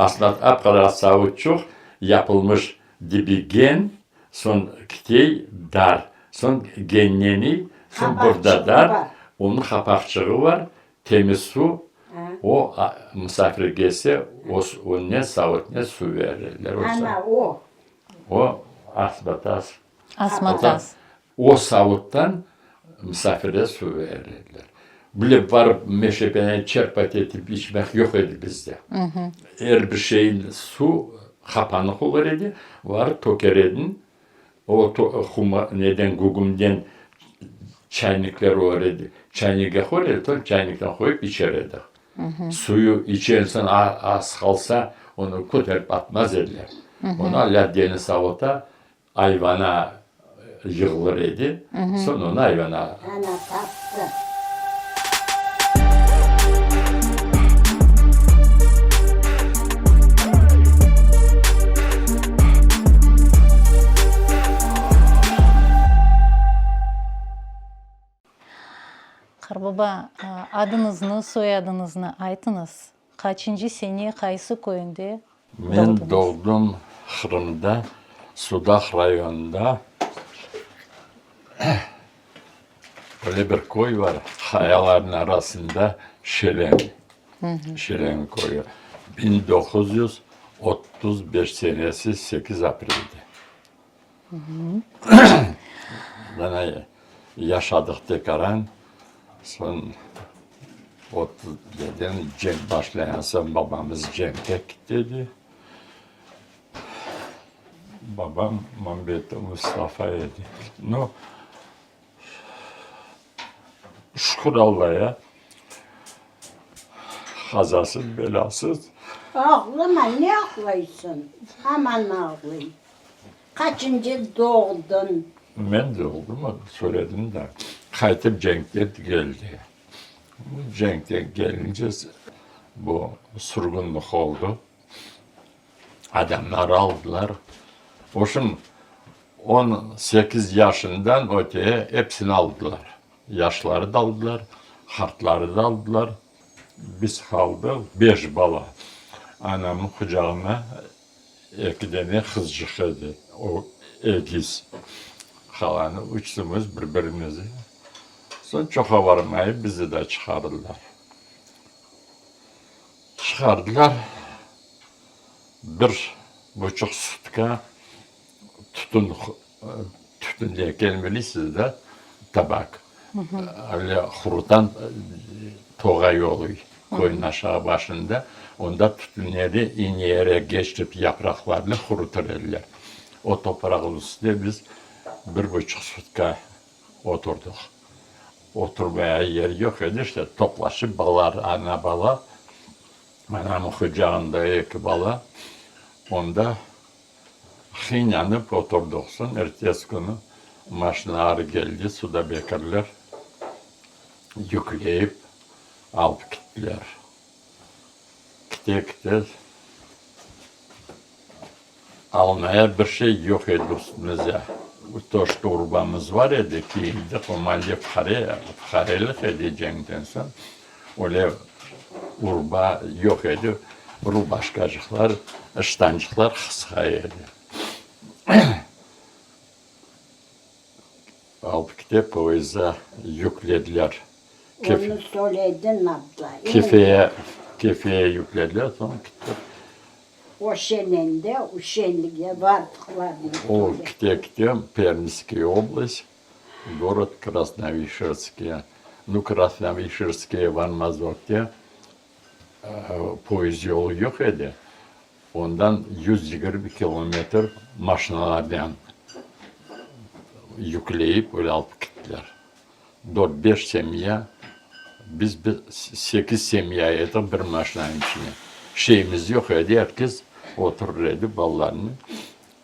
Aslında apkadar savutçuk yapılmış dibi gen, son kitey dar, son genleni, son burada dar, onun kapakçığı var, temiz su, o misafir gelse o ne savut ne su verirler. Ana o. O asbatas. Asmatas. O savuttan misafire su verirler. Bile var meşebene çerpat edip içmek yok idi bizde. Her bir şeyin su kapanık olur idi. Var toker edin. O neden gugumden çaynikler olur idi. Çaynika koyar, çaynikten koyup içeride. Suyu içersen az kalsa onu kotarıp atmaz ediler. Ona laddiyeni savuta ayvana yığılır idi. Sonra onu ayvana. Ana tatlı. Karbaba, adınızı, soyadınızı aytınız. Kaçıncı sene, kaysı köyünde Ben doğdum Kırım'da, Sudak rayonunda. Öyle bir koy var, kayaların arasında Şelen. Şelen koyu. 1935 senesi 8 April'de. Bana yaşadık tekaran, son 30 dedim, cenk başlayan son babamız cenke gitti. Babam Mehmet Mustafa'ydı. No, şükür Allah'a, kazasız belasız. Ağlama ne ağlıyorsun? Aman ağlayın. Kaçıncı doğdun? Ben de oldum, söyledim de. Kayıtıp Cenk'te geldi. Cenk'te gelince bu surgunluk oldu. Adamlar aldılar. Hoşum 18 yaşından öteye hepsini aldılar. Yaşları da aldılar, hartları da aldılar. Biz kaldık 5 bala. Anamın kucağına 2 tane kızcık idi. O egiz. Kalanı uçtumuz birbirimizi. Sonra çok varmayıp bizi de çıkardılar. Çıkardılar. 1,5 sutka tütün diye gelmeli sizde tabak. Öyle kurutan toğa yolu koyun aşağı başında. Onda tütünleri iğneye geçirip yapraklarını kuruturlar. O toprağın üstünde biz 1,5 sutka oturduk. Oturmaya yer yok idi işte toplaşıp balar, ana bala. Anamın kucağında 2 bala. Onda hınyanıp oturduksun. Ertesi günü maşinalar geldi, suda bekarlar. Yükleyip alıp gittiler. Gittik. Almaya bir şey yok idi üstümüze. Toş torbamız var idi ki, o malye fkarelik edeceğinden sonra. Öyle urba yok idi. Rubaşkacıklar, ıştancıklar kıskaydı. Alıp gidip poyza yüklediler. Onu söyledin abla. Kefeye yüklediler, sonra gitti. O şenende, o şenliğe vardıklarını O gitti, Пермская область, город Красновишерский. Ну, Красновишерские varmaz vakti. Poyuz yolu yok idi. Ondan 120 kilometre maşinalardan yükleyip öyle alıp gittiler. 4-5 semya, biz 8 semyaydık bir maşinanın içine. Şeyimiz yok idi, herkes oturur idi ballarını.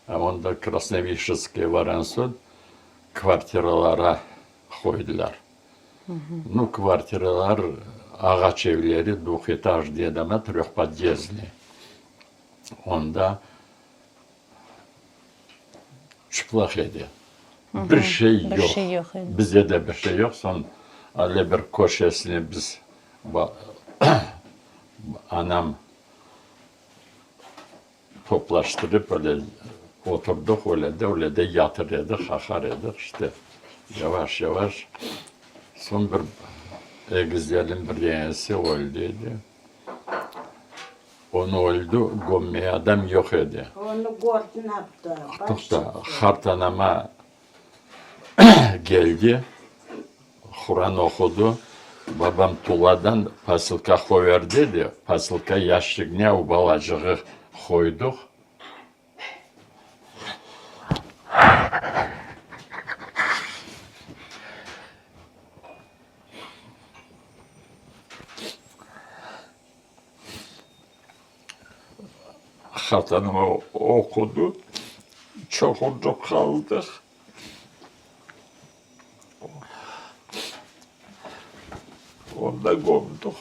Onda Krasnovişerski'ye varan son kvartiralara koydular. Ну, kvartiralar ağaç evleri, 2 etaj diye deme, 3 подъездli. Onda çıplak idi. Bir şey yok. Bir şey yok. Bizde de bir şey yok. Son öyle bir koşesini biz anam toplaştırıp öyle oturduk öyle de yatırıyorduk, hakarıyorduk işte. Yavaş yavaş. Son bir güzelim bir yeğensi öldüydü. Onu öldü, gömmeye adam yok idi. Onu gördün yaptı. Da hartanama geldi. Kur'an okudu. Babam tuladan pasilka koyar dedi. Pasilka yaşlıkne o balacığı koyduk. Hartanama okudu. Çok orada kaldık. Orada gömdük.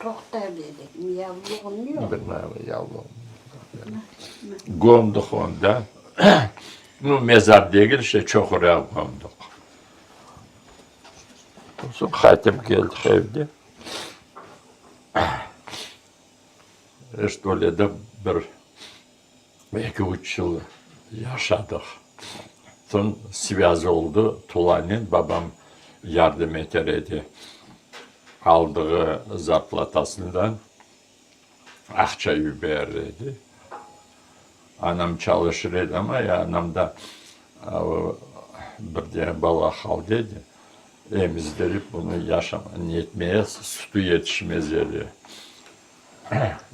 Çok da dedik. Yavruğun yok. Bilmem yavrum. Gömdük onda. Bu mezar değil işte çok oraya gömdük. Sonra hatim geldik evde. İşte öyle de bir 2-3 yıl yaşadık. Sonra Sivas oldu. Tulan'ın babam yardım ederdi. Aldığı zarplatasından akçayı verirdi. Anam çalışırdı ama ya anam da bir tane bala kaldıydı. Emizdirip bunu yetmeye sütü yetişmez dedi.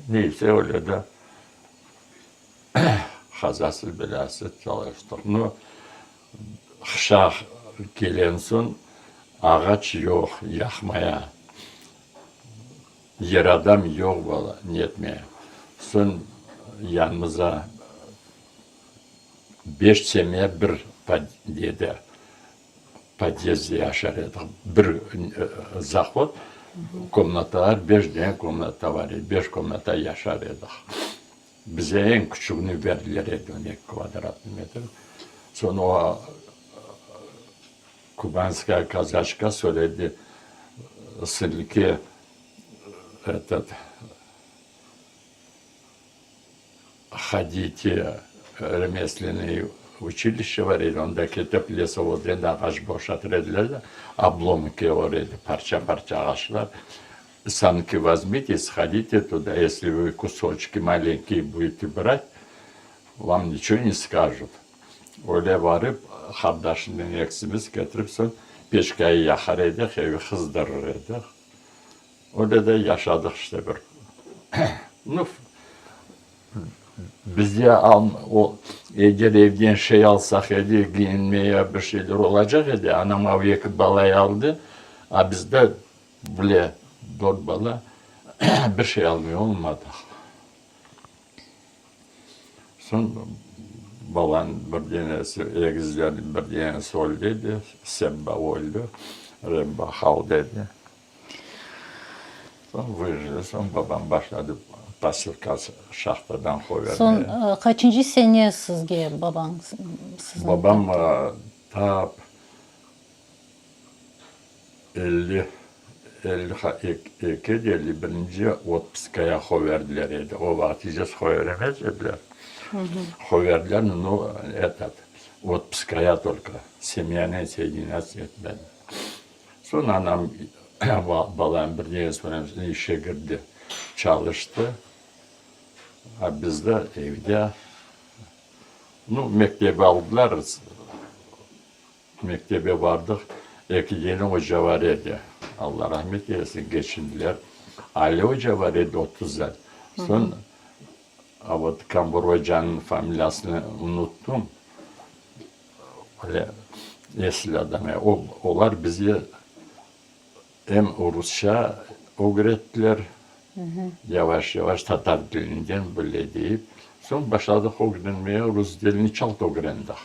Neyse öyle de kazasız belasız çalıştık. No, kışa gelen son ağaç yok yakmaya. Yer adam yok valla niyetmeye. Son yanımıza 5 semeye bir dedi. Подъезде yaşarıyorduk. Bir заход, komnata var, 5 tane komnata var. 5 komnata yaşarıyorduk. Bize en küçüğünü verdiler 12 kvadrat metre. Sonra o kubanskaya казачка söyledi. Сынки этот ходите ремесленные училище var idi. Ondaki teplesovod ağaç boşaltırdılar da обломки var idi. Parça parça ağaçlar. Санки возьмите, сходите туда. Если вы кусочки маленькие будете брать, вам ничего не скажут. Öyle varıp kardeşinden eksimiz getirip son peşkayı yakar edik, evi kızdırır edik. Öyle de yaşadık işte bir. Bize o eğer evden şey alsak idi, giyinmeye bir şeyler olacak idi. Anam avyak balayı aldı. Bizde bile 4 bala bir şey almıyor olmadı. Son balan bir tanesi, egizlerin bir tanesi öldüydü. Semba öldü. Remba hal dedi. Son vırdı. Son babam başladı pasilka şahtadan koyvermeye. Son kaçıncı sene sizge baban? Babam ta 51. Otpiskaya koyverdiler idi. O vaktice koyveremez dediler. Koyverdiler, no этот, отпуская только. Семья не соединяться etmedi. Sonra anam balam bir diye sonra işe girdi. Çalıştı. Biz de evde mektebe aldılar. Mektebe vardık. İki yeni hoca var idi. Allah rahmet eylesin geçindiler. Ali Hoca var idi 30'lar. Sonra вот Kambur Hoca'nın familyasını unuttum. Öyle eski adam. Onlar bizi hem Rusça öğrettiler. Yavaş yavaş Tatar dilinden böyle deyip. Sonra başladık öğrenmeye, Rus dilini çok öğrendik.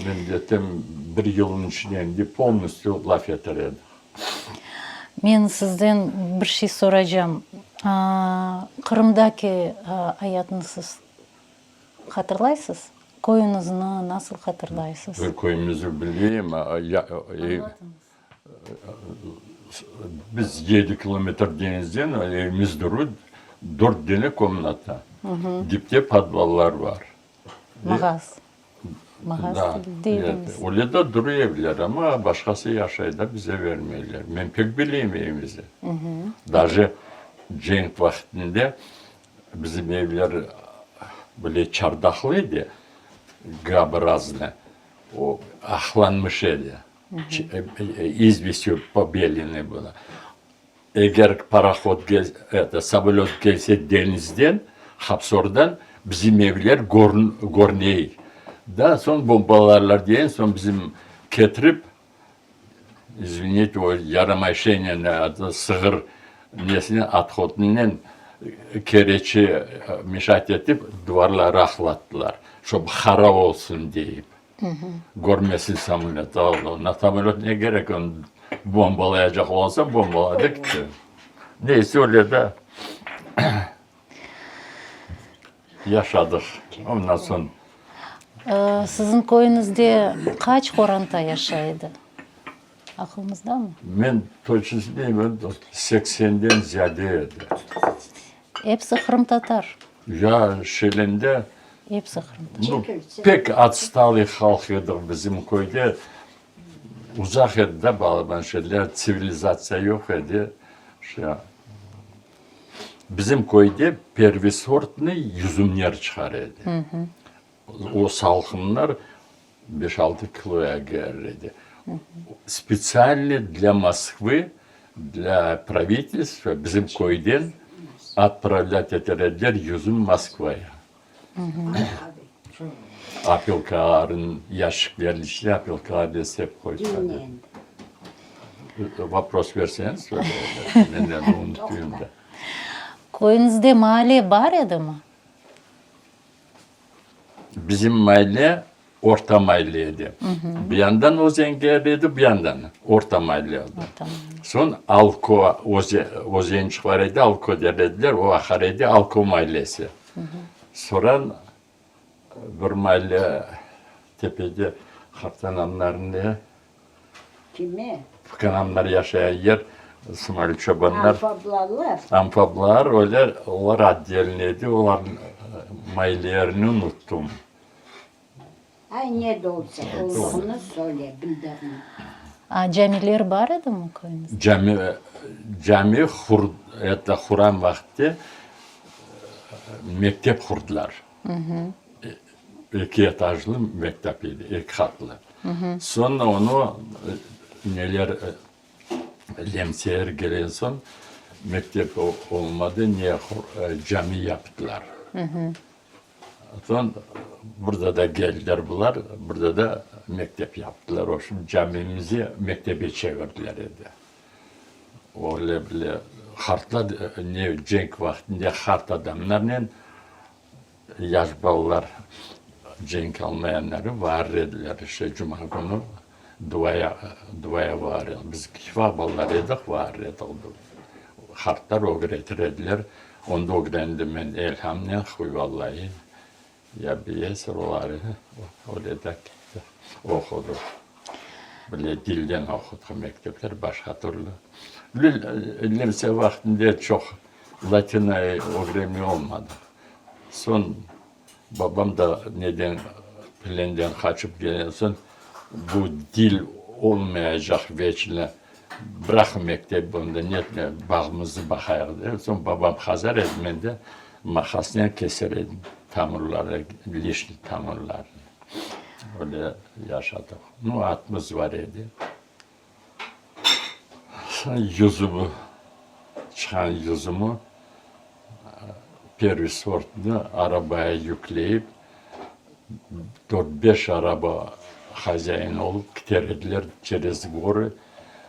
Milletim bir yılın içinde polностью laf yeteredi. Men sizden bir şey soracağım. Kırım'daki hayatını siz hatırlaysınız? Koyunuzu nasıl hatırlaysınız? Bir koyumuzu bileyim. Biz 7 kilometre denizden evimiz durur. 4 tane komnata. Dipte padvallar var. Mağaz. Mağaz Da, değilimiz. öyle de duruyor evler ama başkası yaşaydı bize vermiyorlar. Ben pek bileyim evimizi. Даже Cenk vaktinde bizim evler böyle çardaklıydı. G-образно. O ahlanmış idi. İzvisi побеленный было. Eğer paraxod самолет gelse denizden, Hapsor'dan bizim evler gorney. Da son bombalarlar diye son bizim getirip извините, o yaramay adı sığır nesine athodundan kereçi mişat edip duvarlara ahlattılar. Щоб hara olsun deyip. Görmesin samimiyet. Allah, samimiyet ne gerek onu bombalayacak olsa bombaladık ki. Neyse öyle de yaşadık. Ondan sonra Sizin koyunuzda kaç koranta yaşaydı? Aklınızda mı? ben точно bilmiyorum, 80'den ziyadeydi. Hepsi Kırım Tatar. Ya Şilin'de Hepsi Kırım Tatar. pek atstalı halk idik bizim köyde. Uzak idi de bağlanan şeyler, sivilizasyon yok idi. Bizim köyde pervisortlu yüzümler çıkarırdı. O salkımlar 5-6 kiloya gelirdi. Специально для Москвы, для правительства bizim köyden отправлять ettiler yüzüm Moskva'ya. Apilkarın yaşıklarını işte apilkarı hep koydular. Dinleyin. Вопрос verseniz söyle. Neden unutuyorum da. Koyunuzda mahalle var idi mı? Bizim mahalle orta mahalleydi. Bir yandan Ozenger'deydi, bir yandan orta mahalle oldu. Tamam. Son Alko, Ozençik var idi, Alko derlediler, o akarıydı Alko mahallesi. Sonra bir mahalle tepede Hartanamlarını, Kimi? Fıkanamlar yaşayan yer, Sımali çobanlar, Alfablalar. Amfablar, öyle, onlar adyelineydi, onların mahallelerini unuttum. Ay ne de olsa olduğunu söyle bildirin. Camiler var idi mi koyunuzda? Cami Kur'an vakti mektep kurdular. 2 etajlı mektepiydi, 2 katlı. Sonra onu neler lemseyer gelen son mektep olmadı, niye cami yaptılar. Sonra burada da geldiler bunlar, burada da mektep yaptılar. O şimdi camimizi mektebe çevirdiler dedi. Öyle bile hartlar, ne cenk vaktinde hart adamlarla yaş balalar cenk almayanları var dediler. İşte cuma günü duaya var. Biz kifa balalar edik var edik. Hartlar o getirdiler. Onda o gidendi ben elhamdülillah huy vallahi. Ya bir soruları öyle de okudu. Böyle dilden okudu mektepler başka türlü. Lise vaktinde çok Latin'e öğrenme olmadı. Son babam da neden plenden kaçıp gelen son bu dil olmayacak veçile bırak mektebi onda niyetine bağımızı bakaydı. Son babam hazır etmedi. Makasla keserdim tamurları, lişli tamurları. Öyle yaşadık. Nuhatımız var idi. Yüzümü, çıkan yüzümü perisortlu arabaya yükleyip 4-5 araba hazin olup giderdiler через горы.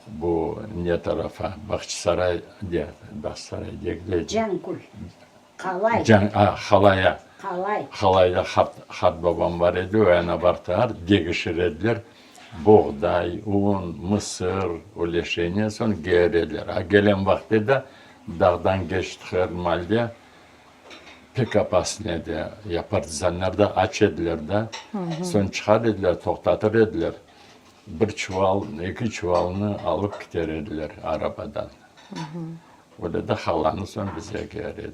Bu ne tarafa? Bahçesaray diye, Bahçesaray diye gidiyor. Cankul. Kalay. Halaya. Kalay. Halayda hat babam var idi, o yana bartar, degişirediler. Buğday, un, mısır, öyle şeyine son gelirdiler. Ha gelen vakti de dağdan geçtik herhalde. Pick-up aslında ya partizanlar da aç ediler de. Son çıkar ediler, toktatır ediler. Bir çuval, 2 çuvalını alıp giderdiler arabadan. Öyle de halanı son bize geldi.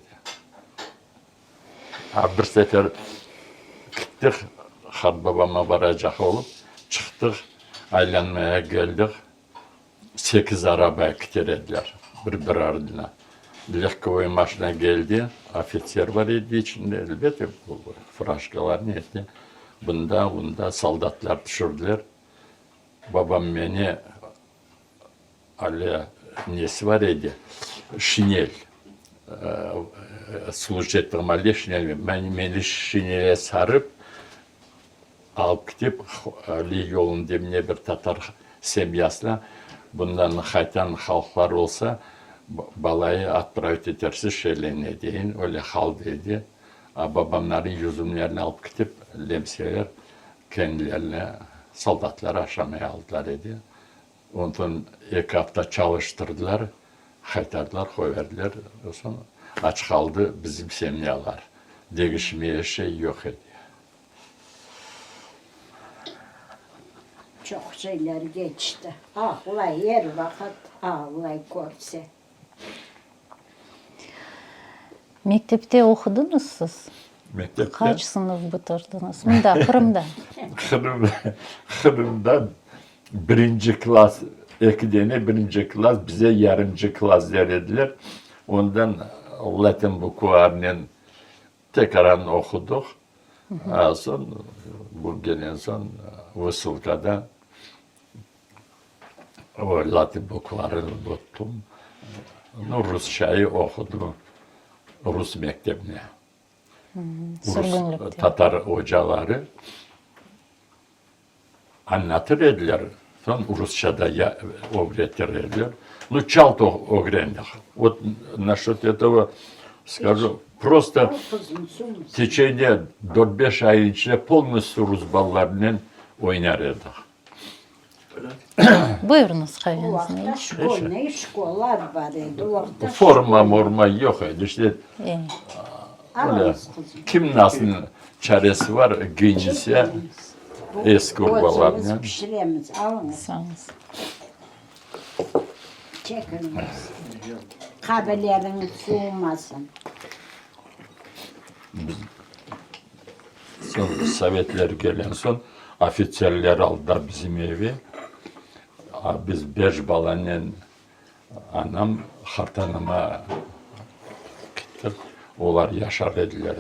Ha, bir sefer gittik, Har babama varacak olup çıktık, aylanmaya geldik. 8 arabaya getirdiler, bir ardına. Lehkovoy maşına geldi, ofisiyer var idi içinde elbette, bu fıraşkalar neydi. Bunda soldatlar düşürdüler. Babam beni, Ali nesi var idi, şinel. Служить ettiğim halde şinel. Beni şinele sarıp, alıp gidip Ali yolun demine bir Tatar semyasına bundan haytan halklar olsa balayı atpravit edersiz şeylerine deyin. Öyle hal dedi. Babamların yüzümlerini alıp gidip lemsiyeler kendilerine soldatları aşamaya aldılar dedi. Ondan 2 hafta çalıştırdılar. Haytardılar, koyverdiler. Sonra aç kaldı bizim semyalar. Değişmeye şey yok idi. Çok şeyler geçti. Ağlay yer vakit ağlay görse. Mektepte okudunuz siz? Mektepte Kaç sınıf bitirdiniz? Mında, Kırım'da. Kırım'da 1. klas, 2 tane 1. klas bize yarımcı klas dediler. Ondan Latin bukularının tekrar okuduk. Son bu gelen son Vısılka'da o Latin bukularını tuttum. Rusçayı okudum. Rus mektebine. Rus Tatar hocaları anlatır ediler. Son Rusça'da öğretirler. Ну, чал-то огренных. Вот насчет этого скажу. Просто в tecение 4-5 ay içinde полностью Rus ballarının oynardık. Buyurunuz O kayınız. vakta şkollar var idi. O vakta Forma yok idi. İşte öyle. Alınız kızım. Kim nasıl çaresi var giyinirse eski urbalarına. Gözümüz pişiremiz. Alınız. Sağ olun. Çekiniz. Kabeleriniz soğumasın. Son Sovyetler gelen son ofisyerler aldılar bizim evi. Biz 5 balanın anam hartanıma gittik. Onlar yaşar ediler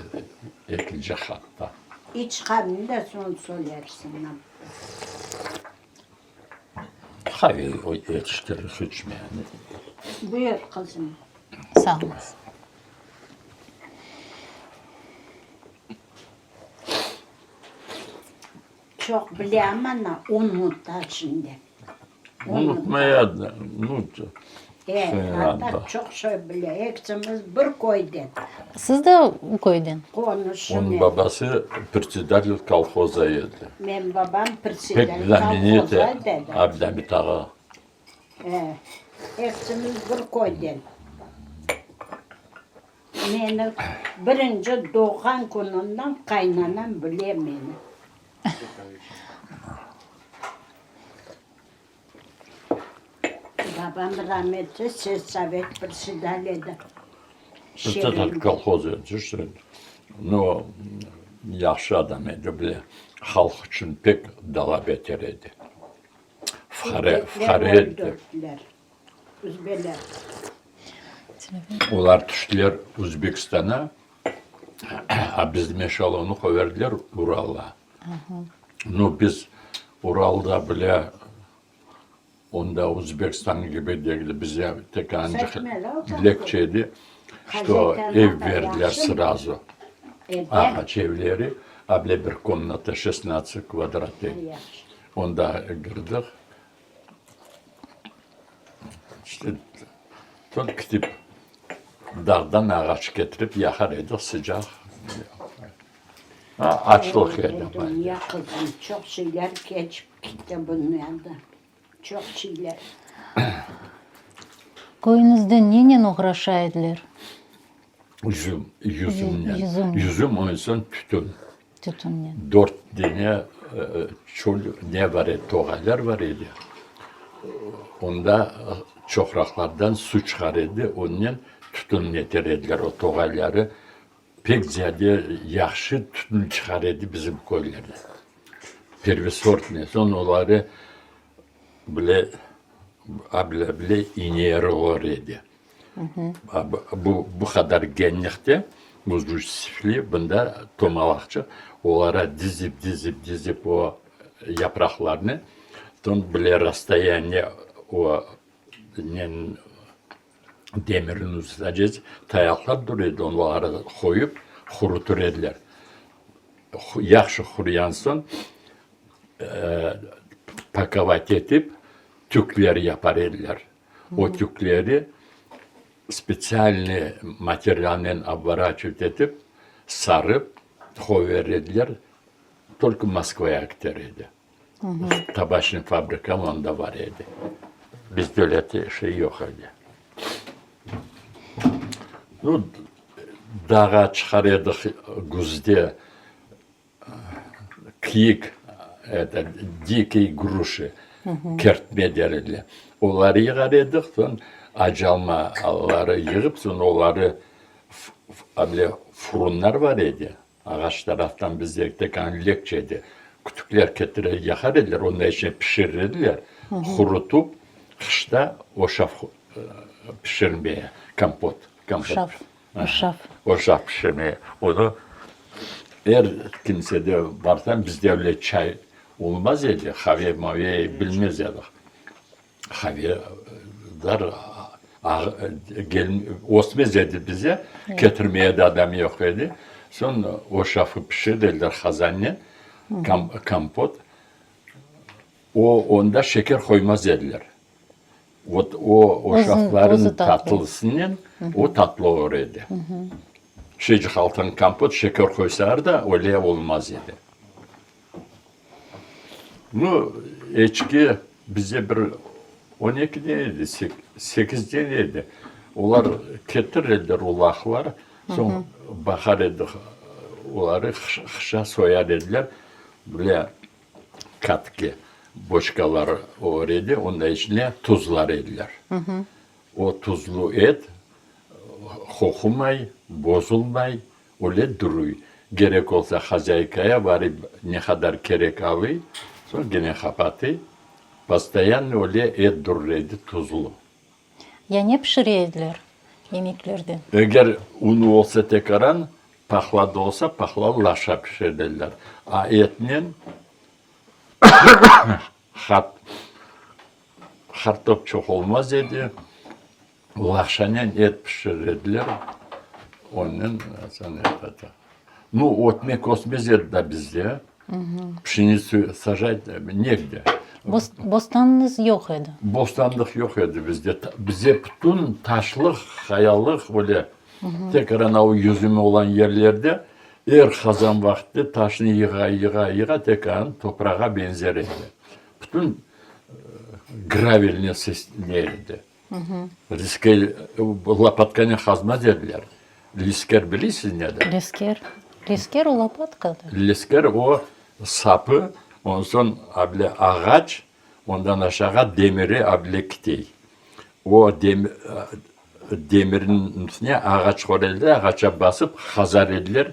ikinci hatta. İç karnını da son söylersin. Hayır, o yetiştirir hiç mi yani? Buyur kızım. Sağ olun. Çok biliyorum ama unuttu şimdi. Unutmaya, Hatta çok şey biliyor. Hepsimiz bir koydu. Siz de koydun. onun Konuşun. babası председатель колхоза Benim babam Pek prensiden знаменитый kalkoza dedi. Abdülhamit Ağa. Hepsimiz bir koydu. Beni birinci doğan gününden kaynanam biliyor beni. Babam rahmetli Sovet председатель. Председатель колхоза işte. No, yaxşı adam idi, bile halk için pek dala beter idi. Fare etdi. Üzbeler. Onlar düştüler Özbekistan'a. Bizim eşyalarını koyverdiler Ural'a. No, biz Ural'da bile onda Özbekistan gibi değil. Bize tek ancak dilekçeydi. Что ev verdiler сразу. Ağaç evleri. Able bir komnata 16 kvadrat ev. Onda girdik. İşte çok gidip dağdan ağaç getirip yakar edik sıcak. Açlık yedim. Ya kızım çok şeyler geçip gitti bunun yanında. Çok şeyler. Koyunuzda neyle uğraşaydılar? Üzüm. Üzüm. Üzüm o yüzden tütün. Tütünle. 4 tane çocuk ne var idi, toğalar var idi. Onda çoxraqlardan su çıxarırdı, onunla tütün netirdiler o toğayları. Pek ziyade yaxşı tütün çıxarırdı bizim koylarda. Pervi sortne, son onları bile ineğeri oraydı. Bu kadar genlikte buzluş sifli, bunda tomalakçı. Onlara dizip o yapraklarını, ton bile rastayani o demirin ustacız tayaklar duruyordu, onları koyup kurutur ediler. Yaxşı kuruyansın, pakavat edip tükler yapar ediler. O tükleri spesialni materyalden обворачивать edip sarıp koyverdiler. Только Moskva'ya aktarıydı. Tabaşın fabrikam onda var idi. Bizde öyle şey yok idi. Ну, dağa çıkarıyorduk güzde kıyık, dikey gruşi, kertme derler. Onları yığarıyorduk, sonra acalmaları yığıp, sonra onları fırınlar var idi. Ağaç taraftan bizde tekan lekçeydi. Kütükler getirip yakar ediler, onun içine pişirirdiler. Kurutup, kışta oşaf pişirmeye, kompot. Oşaf pişirmeye. Onu her kimsede varsa bizde öyle çay olmaz idi. Kahve mavi bilmez yadık. Kahveler osmaz idi bize. Getirmeye de adam yok idi. Sonra oşafı pişirdiler hazanne. Kompot. Onda şeker koymaz dediler. O şafların tatlısının o tatlı olurdu. Şeycik altın kompot şeker koysalar da öyle olmaz idi. Bu içki bize bir 12 deneydi, 8 deneydi. Onlar getirirdiler ulaklar, sonra bakar edik. Onları hışa soyar dediler. Böyle katki boşkalar oraydı. Onun içine tuzlar ediler. O tuzlu et kokumay, bozulmay, öyle duruyor. Gerek olsa hazaykaya varıp ne kadar gerek alıyor. Sonra gene kapatıyor. Pastayan öyle et dururdu tuzlu. Ya ne pişiriyorlar yemeklerden? Eğer unu olsa tekaran, pahlada olsa pahlalı laşa pişirirler. A etinin kartop çok olmaz idi. Laşanen et pişirirler. Onun sana yapatı. Ну, otmek osmez de bizde. Pşenici sажать негде. Bostanınız yok idi. Bostanlık yok idi bizde. Bize bütün taşlık, kayalık böyle tekrar o yüzümü olan yerlerde hazan vakti taşını yığa tekrar toprağa benzer idi. Bütün gravelne neydi? Lisker, lapatkani hazma derler. Lisker bilirsiniz nedir? Lisker o lapatkadır. Lisker o sapı, ondan sonra ağaç, ondan aşağı demiri kitey. O demirin üstüne ağaç koyarlar, ağaça basıp hazar edilir.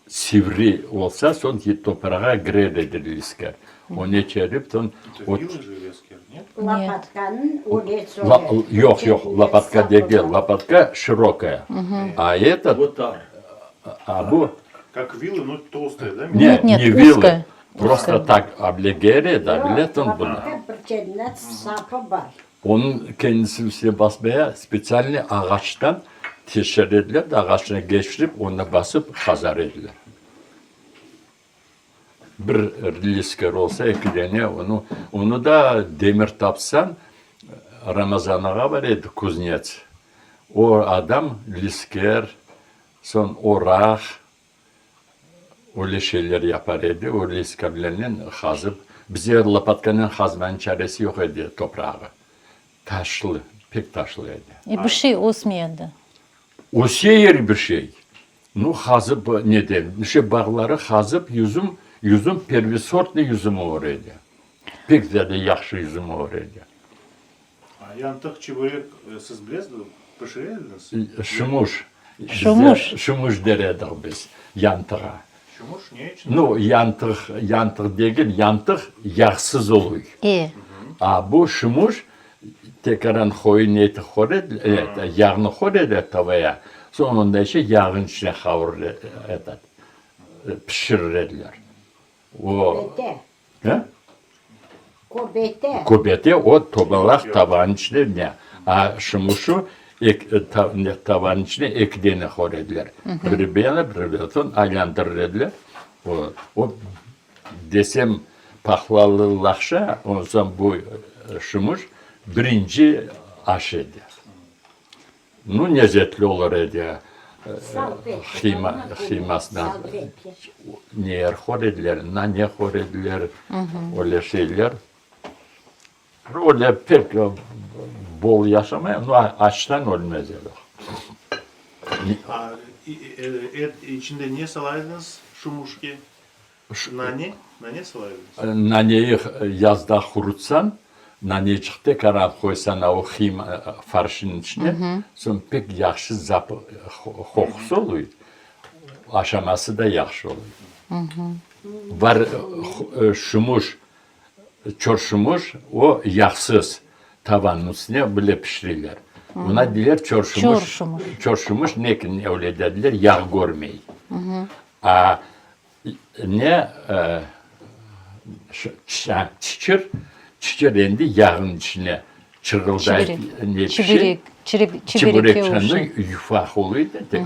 Sivri olsa son toprağa girer edilir lisker. Onu içerip son... Лопатканың улицы. Yok, лопатка değil, лопатка широкая. А этот, bu... Как вилы, но толстые, да? Нет, не узкая. вилы. Просто так облегери, da biletin bunu. Лопатка bir cennet sapı var. Onun kendisi üstüne basmaya spesialli ağaçtan teşhir edilir de ağaçına geçirip ona basıp hazar edilir. Bir lisker olsa iki tane onu da demir tapsan Ramazan ağa var idi kuznets. O adam lisker, son orak, öyle şeyler yapar idi. O liskerlerinin hazıp, bize lapatkanın hazmanın çaresi yok idi toprağı. Taşlı, pek taşlı idi. Bir şey osmuyordu. O seyir bir şey. Ну, hazıp ne diyeyim, şey bağları hazıp yüzüm pervi sortlu yüzüm oraydı. Pek de yaxşı yüzüm oraydı. А Yantık çivrek siz bilirsiniz, pişirirdiniz. Şumuş. Şumuş. Şumuş derdik biz yantığa. Şumuş ne için? No yantık değil, yantık yağsız oluyor. Bu şumuş tekrar koyun eti yağını koyar tavaya. Sonunda işte yağın içine kavurur, pişirirler. O Bete. he? Kobete. Kubeti o tobalak tavanın içine ne? Şumuşu tavanın içine eklerini koyarlar. Bir bir son aylandırırlar. O desem pahlalı lakşa, o zaman bu şumuş birinci aş edi. Nu lezzetli olur edi. Himasından neler koyarlar, nane koyarlar, öyle şeyler. Öyle pek bol yaşamaya, açtan ölmez Et içinde ne salaydınız şumuşki? Nane salaydınız. Naneyi yazda kurutsan, naneyi çıktı karan koysan o farşın içine, sonra pek yaxşı kokusu oluyor. Aşaması da yaxşı oluyor. Var şumuş, çorşumuş, o yağsız tavanın üstüne böyle pişirirler. Buna diler çorşumuş. Çorşumuş ne öyle dediler, yağ görmeyi. Ne çiçir endi yağın içine çırıldayıp ne pişir? Çibrek canlı yufak oluyor da.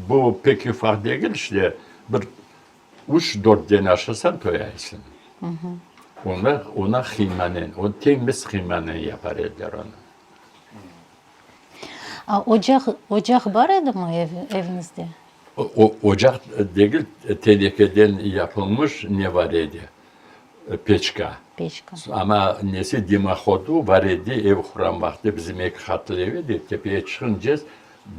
Bu pek yufak değil işte. Bir 3-4 tane aşırsan toyarsın. Ona hıymanen, o temiz hıymanen yapar eder onu. Ocak var idi mi evinizde? Ocak değil, tenekeden yapılmış ne var idi? Peçka. Peçka. Ama nesi dimahodu var idi, ev kuran vakti bizim ek hatlı eviydi. Tepeye çıkınca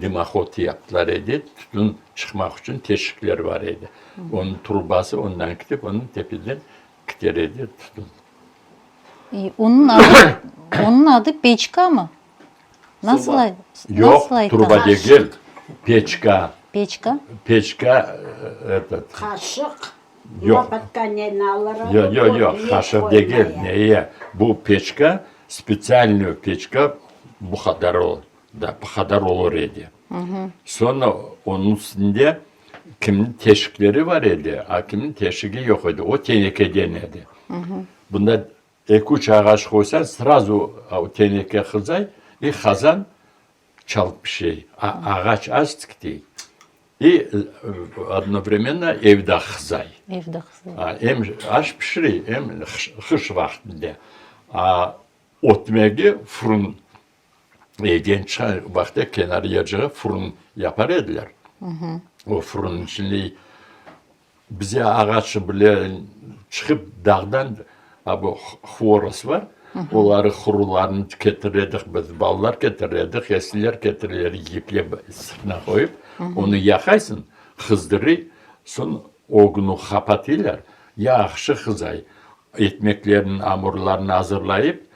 dimahodu yaptılar idi. Tutun çıkmak için teşvikler var idi. Onun turbası ondan gidip onun tepeden gider idi tutun. Onun adı Peçka mı? Nasıl aydı? Yok, turba değil, peçka. Peçka, Kaşık. yok. Лопатканен alırım. Yok, kaşık değil, neye? Bu peçka, spesialni peçka bu kadar olur idi. Sonra onun üstünde kimin teşvikleri var idi, kimin teşviki yok idi, o tenekeden idi. Bunda 2-3 ağaç koysan, sırası o teneke kızay, kazan çalıp bir şey. Ağaç az çıktı. Одновременно evde kızay. Hem aş pişiriyor, hem kış vaktinde. Otmegi fırın, evden çıkan vakti kenarı yacağı fırın yapar ediler. O fırının içinde bize ağaç bile çıkıp dağdan bu xoros var. Onları xurularını getirirdik, biz ballar getirirdik, esiler getirirdik, yiple sırtına koyup, onu yakaysın, kızdırır, sonra o günü kapatırlar, yaxşı kızay, ekmeklerinin hamurlarını hazırlayıp,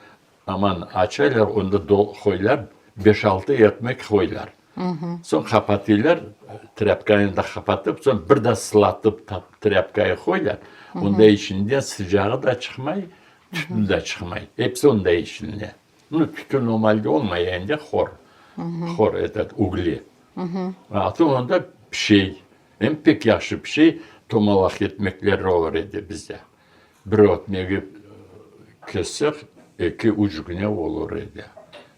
aman açarlar, onda koylar, 5-6 ekmek koylar. Sonra kapatırlar, trapkayını da kapatıp, sonra bir de sılatıp trapkayı koylar. Onda içinden sıcağı da çıkmayı, tütün de çıkmayı. Hepsi onda içinde. Tütün normalde olmayınca hor edet, ugli. Onda bir şey, hem pek yaxşı bir şey, tomalak etmekleri olur idi bizde. Bir ekmeği kessek, 2-3 güne olur idi.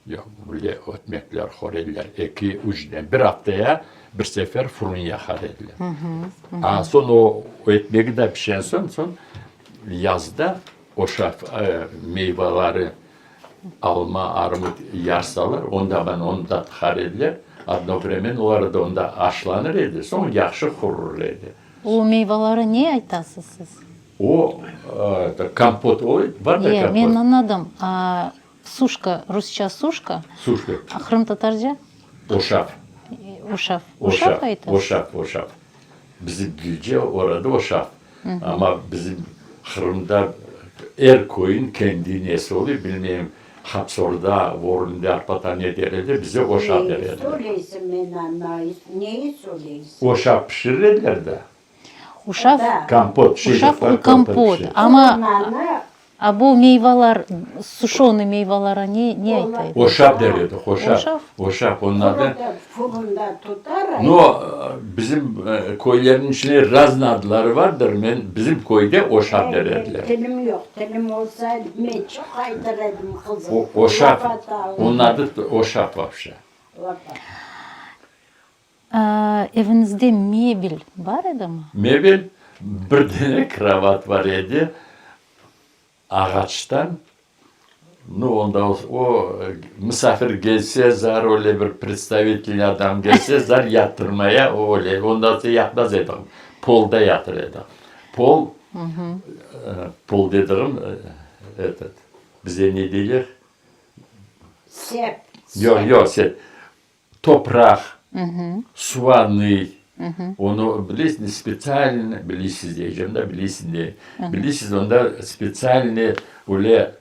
Yok, böyle ekmekler hor ediler, 2-3 güne. Bir haftaya bir sefer fırın yakar ediler. Sonra o ekmeği de pişen son yazda o meyveleri alma, armut yarsalar, onda ben onda tıkar ediler. Одновременно onları da onda aşlanır idi. Sonra yaxşı kurur idi. O meyveleri niye aytasız siz? O kompot, o var da kompot. Ben anladım. Suşka, Rusça suşka. Suşka. Kırım Tatarca? Oşaf. Uşaf. Uşaf aytasız. Oşaf. Bizim Gülce orada oşaf. Ama bizim Kırım'da koyun kendi nesi oluyor bilmiyorum. Hapsorda, vorunda arpata ne deredi, bize oşap Neyi deredi. söyleysin ben anlayız? Neyi söyleysin? Oşap pişirirler de. Uşak, Da. Kampot, uşak var, o kompot. pişirir. Ama Onlarla bu meyveler, suşonu meyvelere ne aytaydı? Oşap deredi, oşap. Oşap. Oşap, onlar da. fırında tutar. No, bizim koyların içine razna adları vardır. Bizim koyda oşap derediler. Telim yok. Telim olsaydı ben çok haydırırdım kızım. Oşap, Lafata, onun adı oşap vapşa. lafa. Evinizde mebel var idi mi? Mebel bir tane kravat var idi. Ağaçtan. No, onda o misafir gelse zar öyle bir представитель adam gelse zar yatırmaya öyle. Ondan sonra yatmaz edim. Polda yatır edim. Pol, pol dediğim, evet. Bize ne diyor? Sep. Yok, toprak, suvanı, onu bilirsiniz, специально, bilirsiniz diyeceğim de bilirsiniz diye. Bilirsiniz onda специально öyle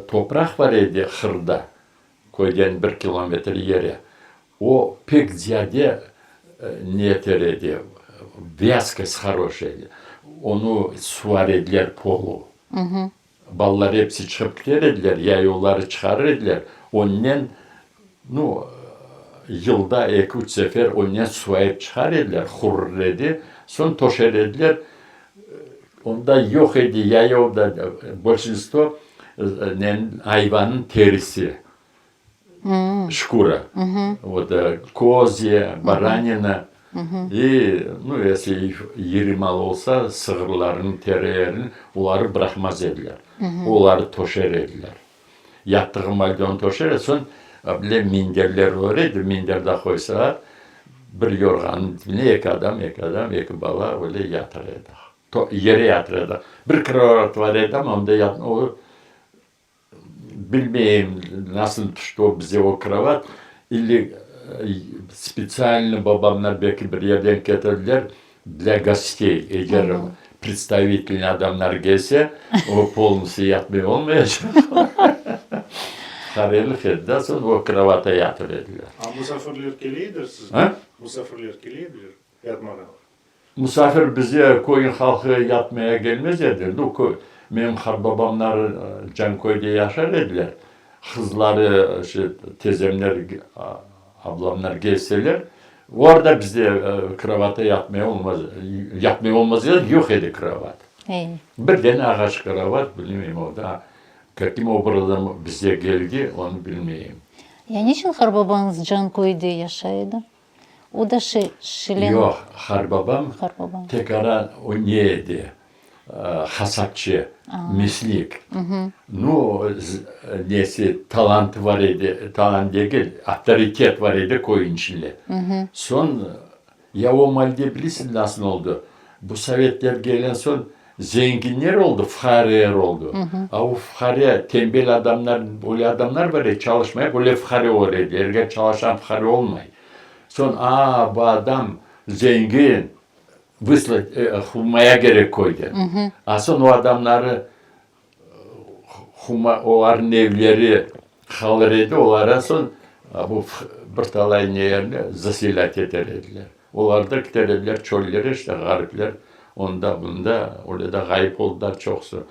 toprak var idi hırda, koydan 1 kilometre yere. O pek ziyade ne ederdi, вязкость хорошая. Onu suvar ediler polu. Ballar hepsi çıkıp giderdiler, yayolları çıkarırdılar. Ondan, no, yılda 2-3 sefer ondan suayıp çıkarırdılar, hurredi. Son toşerediler. Onda yok idi, yayolda большинство hayvanın terisi. Шкура. Вот козья, баранина. И, ну, если yeri mal olsa sığırların terilerini onları bırakmaz ediler. Onları toşer ediler. Yattığım halde onu toşer son bile minderler var idi. Minderde koysalar bir yorganın dibine iki bala öyle yatır edi. Yere yatır edi. Bir kravat var idi ama onda yatır. O bilmeyeyim nasıl düştü o bize o kravat. İlli специально babamlar belki bir yerden getirdiler. Для gostей. Eğer представительный adamlar gelse o polnusu yatmıyor olmayacak. Karaylık ettiler sonra o kravata yatır ediler. A musafirler geliyordur sizde? Ha? Musafirler geliyordur yatmadan. Misafir bize koyun halkı yatmaya gelmez edi. Benim babamlar Cankoy'da yaşar ediler. Kızları, tezemler, ablamlar gelseler, orada bizde kravata yatmaya olmaz ya yok idi kravat. Bir tane ağaç kravat bilmiyorum o da. Каким образом bize geldi onu bilmiyorum. Ya niçin harbabanız Cankoy'da yaşaydı? O da Şilen. Yok, harbabam Harbabam. tekrar o neydi? Hasapçı, mislik. Ну, nesi talantı var idi, talant değil, otoritet var idi koyun içinde. Son, ya o malde bilirsin nasıl oldu? Bu Sovyetler gelen son zenginler oldu, fahriyer oldu. O fahriye, tembel adamlar, böyle adamlar var ya çalışmaya, böyle fahriye var idi. Ergen çalışan fahriye olmayı. Son, bu adam zengin, humaya gerek koydu. Aslında o adamları onların evleri kalır idi, onlara son bu bir talay yerine zasilat ederdiler. Onlar da giderdiler çöllere işte garipler. Onda bunda orada kayıp oldular çoksu.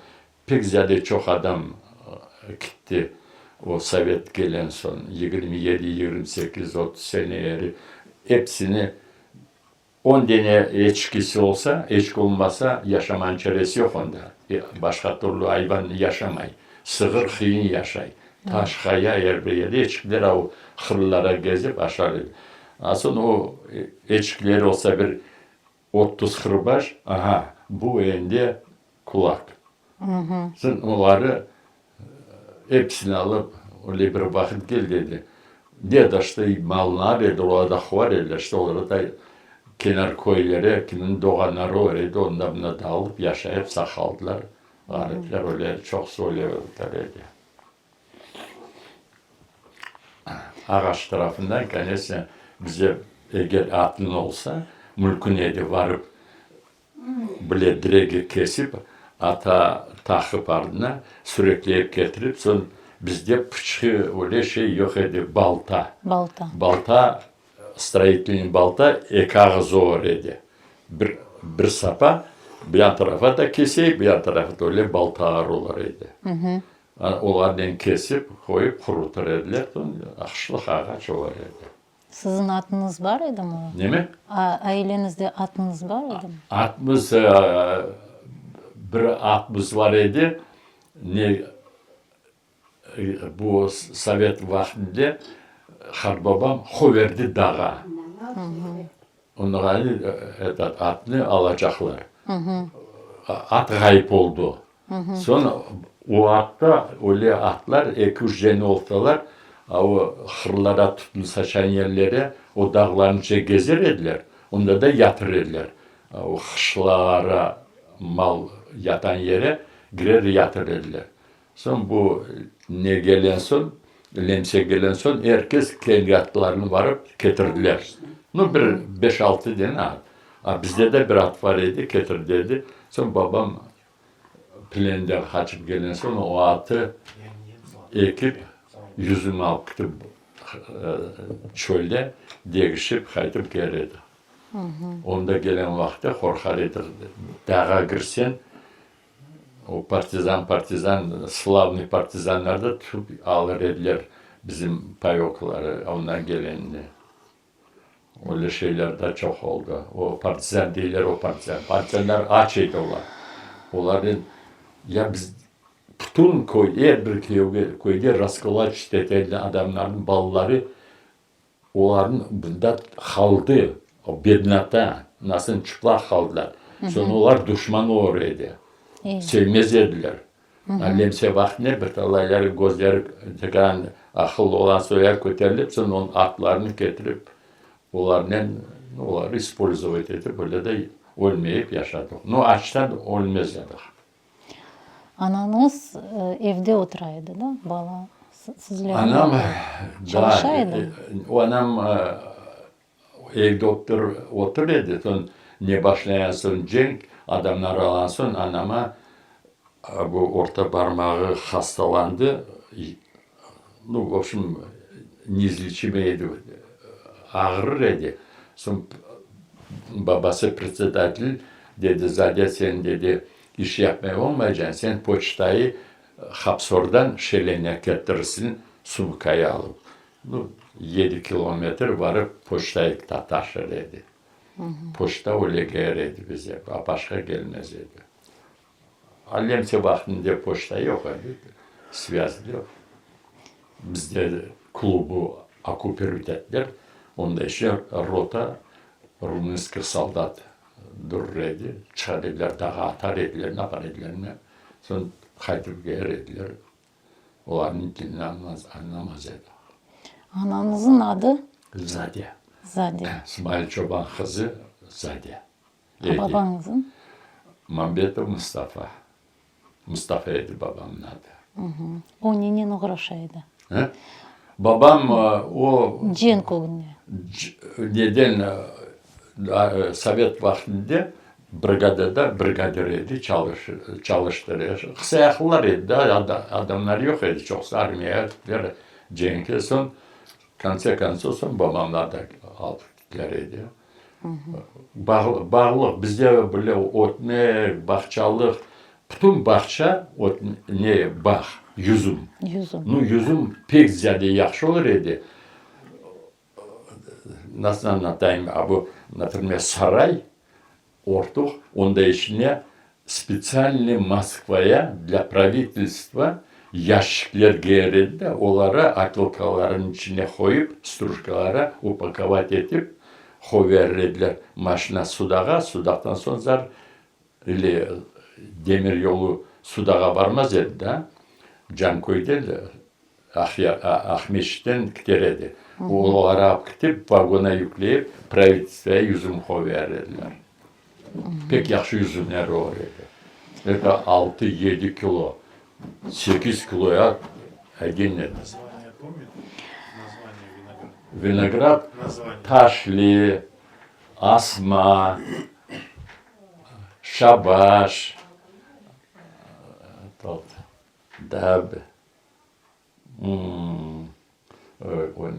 Pek ziyade çok adam gitti. O Sovyet gelen son 27, 28, 30 seneyeri hepsini 10 tane eçkisi olsa, eçki olmasa yaşaman çaresi yok onda. Başka türlü hayvan yaşamay. Sığır hıyın yaşay. Taş, kaya, erbeyede eçkiler o hırlara gezip aşağı. Aslında o eçkiler olsa bir 30 hırbaş, bu elinde kulak. Sen onları hepsini alıp öyle bir vakit gel dedi. Ne de işte mallar dedi, orada var dedi, işte orada kenar koyları, kimin doğanları oraydı, ondan buna da alıp yaşayıp sakaldılar. Garipler öyle çok söylüyorlar dedi. Ağaç tarafından kendisi bize eğer atın olsa, mülküneydi varıp bile direkt kesip ata takıp ardına sürekleyip getirip son Bizde pıçı öyle şey yok idi, balta. Балта. Balta, строительный balta ekağı zor idi. Bir sapa, bir yan tarafa da keseyip, bir yan tarafa da öyle balta ağrılar idi. Onlardan kesip, koyup kurutur ediler. Akışlık ağaç var idi. Sizin atınız var idi mi? Ne mi? Ailenizde atınız var idi mi? Atımız, bir atımız var idi. Bu Sovet vaktinde Harbabam koverdi dağa. Onlara atını alacaklar. At kayıp oldu. Sonra o atta öyle atlar 2-3 jeni olsalar o hırlara tutulsa saçan yerlere o dağların içine gezer ediler. Onda da yatır ediler. O hışlara mal yatan yere girer yatır ediler. Son bu ne gelen son, Lemse gelen son herkes kendi atlarını varıp getirdiler. No bir 5-6 tane at. Bizde de bir at var idi, getir dedi. Son babam plende kaçıp gelen son o atı ekip yüzünü alıp gidip çölde değişip kaytıp gelirdi. Onda gelen vakti korkar idi. Dağa girsen o partizan, slavni partizanlar da tutup alır ediler bizim payokları, ondan gelenini. Öyle şeyler de çok oldu. O partizan değiller, o partizan. Partizanlar aç idi onlar. Onların, ya biz bütün koydu, her bir koydu, raskılar işletildi adamların balları, onların bunda kaldı. O bednata, nasıl çıplak kaldılar. Sonra onlar düşman oraydı. Sevmez ediler. Lemse vaktine bir talayları, gözleri tekan akıllı olan söyler köterilip, sonra onun atlarını getirip, onları ispolizovat edip, böyle de ölmeyip yaşadık. No açtan ölmez yadık. Ananız evde oturaydı da bala sizler. Anam çalışaydı. O anam evde oturuyordu. Son ne başlayan son cenk adamlar alan son anama bu orta parmağı hastalandı. Ну, в общем, неизлечимый ağrır idi. Son babası председатель dedi, zaten sen dedi iş yapmaya olmayacaksın. Sen poçtayı Hapsor'dan Şelen'e getirirsin Sumka'ya alıp. 7 kilometre varıp poçtayı taşır dedi. Poçta öyle gelirdi bize. Başka gelmez idi. Alemse vaktinde poçta yok idi. Svязь yok. Bizde klubu okuperütetler. Onda işte rota Rumunski soldat dururdu. Çıkar ediler, dağa atar ediler, ne yapar ediler ne. Sonra kaytıp gelir ediler. Onların dilini anlamaz edi. Ananızın adı? Zade. Zade. İsmail Çoban kızı Zade. Babanızın? Mambetov Mustafa. Mustafa'ydı babamın adı. O nenin uğraşaydı. He? Babam o Cenk oğlu. neden Sovet vaktinde brigadada brigadir idi, çalıştırıyor. Kısa yaklılar idi, adamlar yok idi. Çok armaya Cenk'e son, konse son babamlar da aldıklar idi. Bağlılık, bizde böyle otme, bahçalık, bütün bahçe, ne bağ, yüzüm. Yüzüm. Ну, yüzüm pek ziyade yaxşı olur idi. Nasıl anlatayım? Bu, например, saray, ortuk, onda içine специальный Москвa'ya для правительства ящикler gelirdi de onlara atılkaların içine koyup, struşkalara upakovать edip koyverirdiler maşına Sudak'tan sonra ile demir yolu Sudak'a varmaz edi de. Cankoy'dan Ahmeş'ten giderdi. Onlara gidip vagona yükleyip правительство'ya yüzüm koyverirdiler. Pek yaxşı yüzümler oraydı. Это 6-7 kilo, 8 kiloya gene. Название помнит? Название винограда. Vinograt, Название. taşlı, asma, şabaş, dab, Onu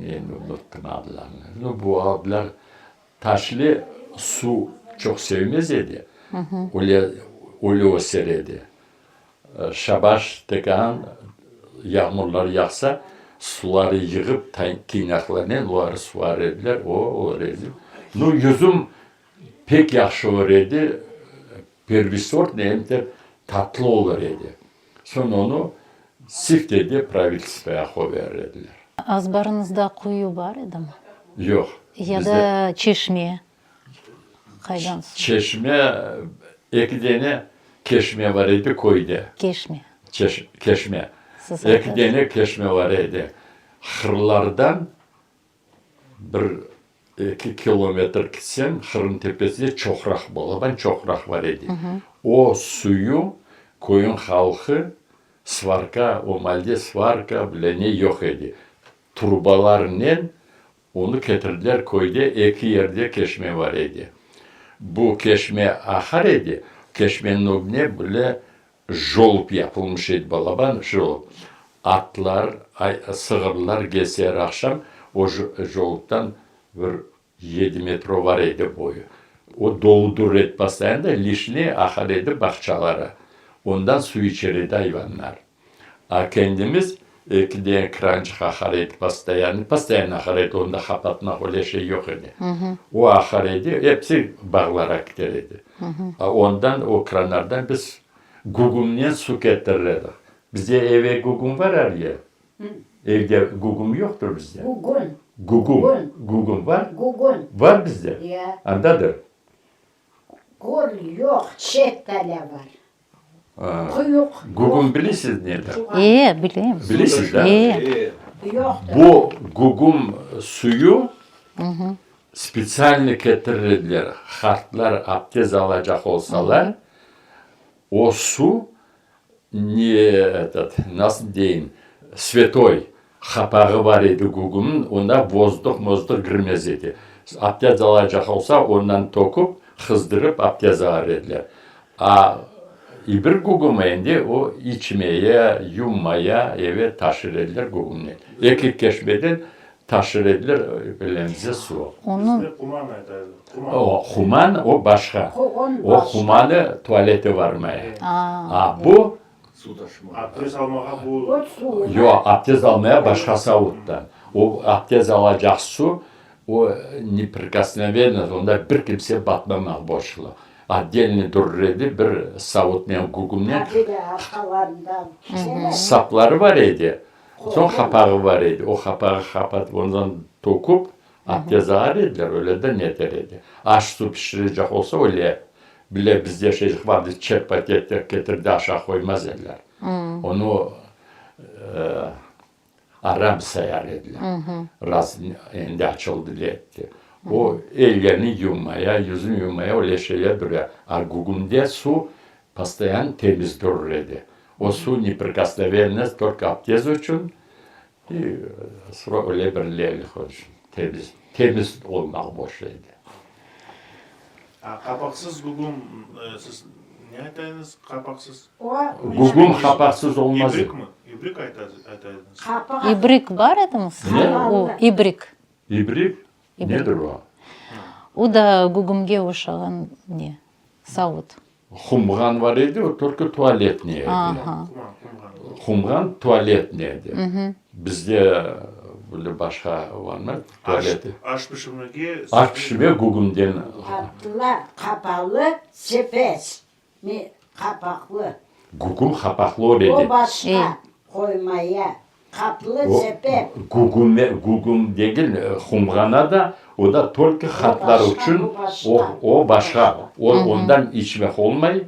yeni unuttum adlarını. Bu adlar taşlı su çok sevmez idi. Öyle o seredi. Şabaş tekan yağmurlar yağsa suları yığıp tinaklarına onları suvar ediler. O öyleydi. Yüzüm pek yaxşı öyleydi. Bir sort neyimdir tatlı olur idi. Sonra onu sift edip правительствоya verirdiler. Azbarınızda kuyu var idi mi? Yok. Ya bizde da çeşme. Kaydan su? çeşme, iki tane keşme var idi koyda. Keşme. Keşme. Siz İki hatırlayın. tane keşme var idi. Hırlardan bir 2 kilometr gitsen hırın tepesinde çoğrak bolaban çoğrak var idi. O suyu koyun halkı svarka, o malde svarka bile ne yok idi. Turbalarla onu getirdiler koyda iki yerde keşme var idi. Bu keşme ahar idi. Keşmenin önüne böyle jolup yapılmış idi balaban jolup. Atlar, sığırlar gezer akşam o joluptan bir 7 metre var idi boyu. O doludur etmezsen de lişni ahar idi bahçalara. Ondan su içeridi hayvanlar. Kendimiz iki tane krancık ahar idi pastayan ahar idi. Onda kapatmak öyle şey yok idi. O ahar idi, hepsi bağlara giderdi. Ondan o kranlardan biz gugumla su getirirdik. Bize eve gugum var her yer. Evde gugum yoktur bizde. Gugun. Gugum var. Gugun. Var bizde. Ya. Andadır. Gol yok. Şeftali var. Kuyuk. Gugum bilirsiniz nedir? Bileyim. Bilirsiniz de. Yoktur. Bu gugum suyu spesialni getirirdiler. Hartlar abdest alacak olsalar o su nasıl diyeyim svetoy kapağı var idi gugumun onda bozduk girmez idi. Abdest alacak olsa ondan tokup kızdırıp abdest alırdılar. İbir guguma indi o içmeye, yummaya eve taşırdılar gugumunu. İki keşmeden taşırdılar elimize su. Onun Bizde kuman aytaydı. Kuman. O human o başka. Kugun O başka. humanı tuvalete varmaya. aa, Bu Abdest almağa bu O su. abdest almaya başka savuttan. O abdest alacak su o неприкосновенно onda bir kimse batmamak boşluğu. Отдельно dururdu bir savutmayan gugumla Nakile arkalarından. sapları var idi. Son kapağı var idi. O kapağı kapatıp ondan dokup abdest alırdılar. Öyle de ne derdi. Aş su pişirecek olsa öyle bile bizde şey vardı. Çek pakette getirdi aşağı koymaz dediler. Onu Aram sayar dediler. Raz indi açıldı diye etti. O ellerini yummaya, yüzünü yummaya öyle şeye duruyor. Gugumda su pastayan temiz durur idi. O su неприкосновенно только abdest için sonra öyle bir leyli hoş. Temiz olmak boş idi. kapaksız gugum siz ne aytadınız kapaksız? O Gugum kapaksız olmaz. İbrik mi? İbrik aytadınız. kapak. ibrik var idi mi sizde? Ne? O ibrik. İbrik nedir o? O da gugumge uşağın ne? Savut. Humgan var idi, o Türkü tuvalet neydi? Aha. Kuman. Humgan tuvalet neydi? Bizde böyle başka var mı? Tuvaleti. Aş pişirmeki Akşime gugumden Attılar kapalı sepet. Mi kapaklı. gugum kapaklı O öyleydi. başka İyi. koymaya. Kaplı O sepet. gugum değil, humgana da o da Türk hatlar başka, için bu başka. o başka. Ondan içmek olmayı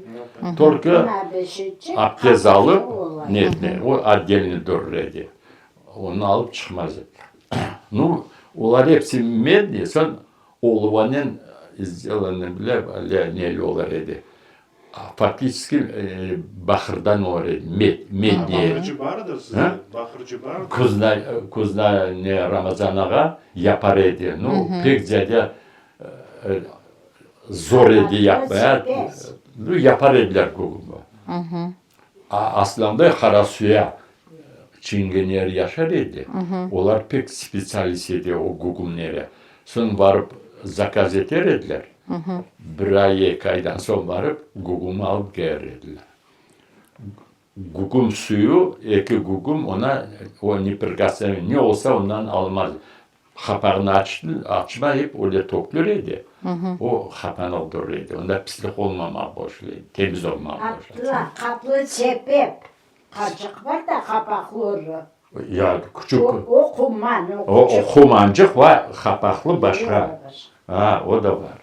Türk Buna beşinci abdest alıp kapaklı ne o adgelini dururdu. Onu alıp çıkmaz. Ну, onlar hepsi medya son oğluvanın izleyenler bile ne yollar idi. Faktiski bakırdan oraydı. Medya. Bakırcı barıdır sizde. Ha? Bakırcı barıdır. Kuzna ne Ramazan ağa yapar idi. Ну, pek ziyade zor idi yapmaya. Yapar ediler gugumu. Aslında kara suya çingener yaşar idi. Onlar pek spesyalist idi o gugumlere. Sonra varıp zakaz ederdiler. Bir ay, 2 aydan sonra varıp gugumu alıp gelirdiler. Gugum suyu, 2 gugum ona o nipergasyon ne olsa ondan almaz. Kapağını açmayıp öyle topluyor idi. O kapağını öldürür idi. Onda pislik olmamak boşluğu, temiz olmamak boşluğu. Abdullah kaplı sepep. Kaçık var da kapaklı. Ya küçük, O kuman, o küçük. humancık var, kapaklı başka. Ha, o da var.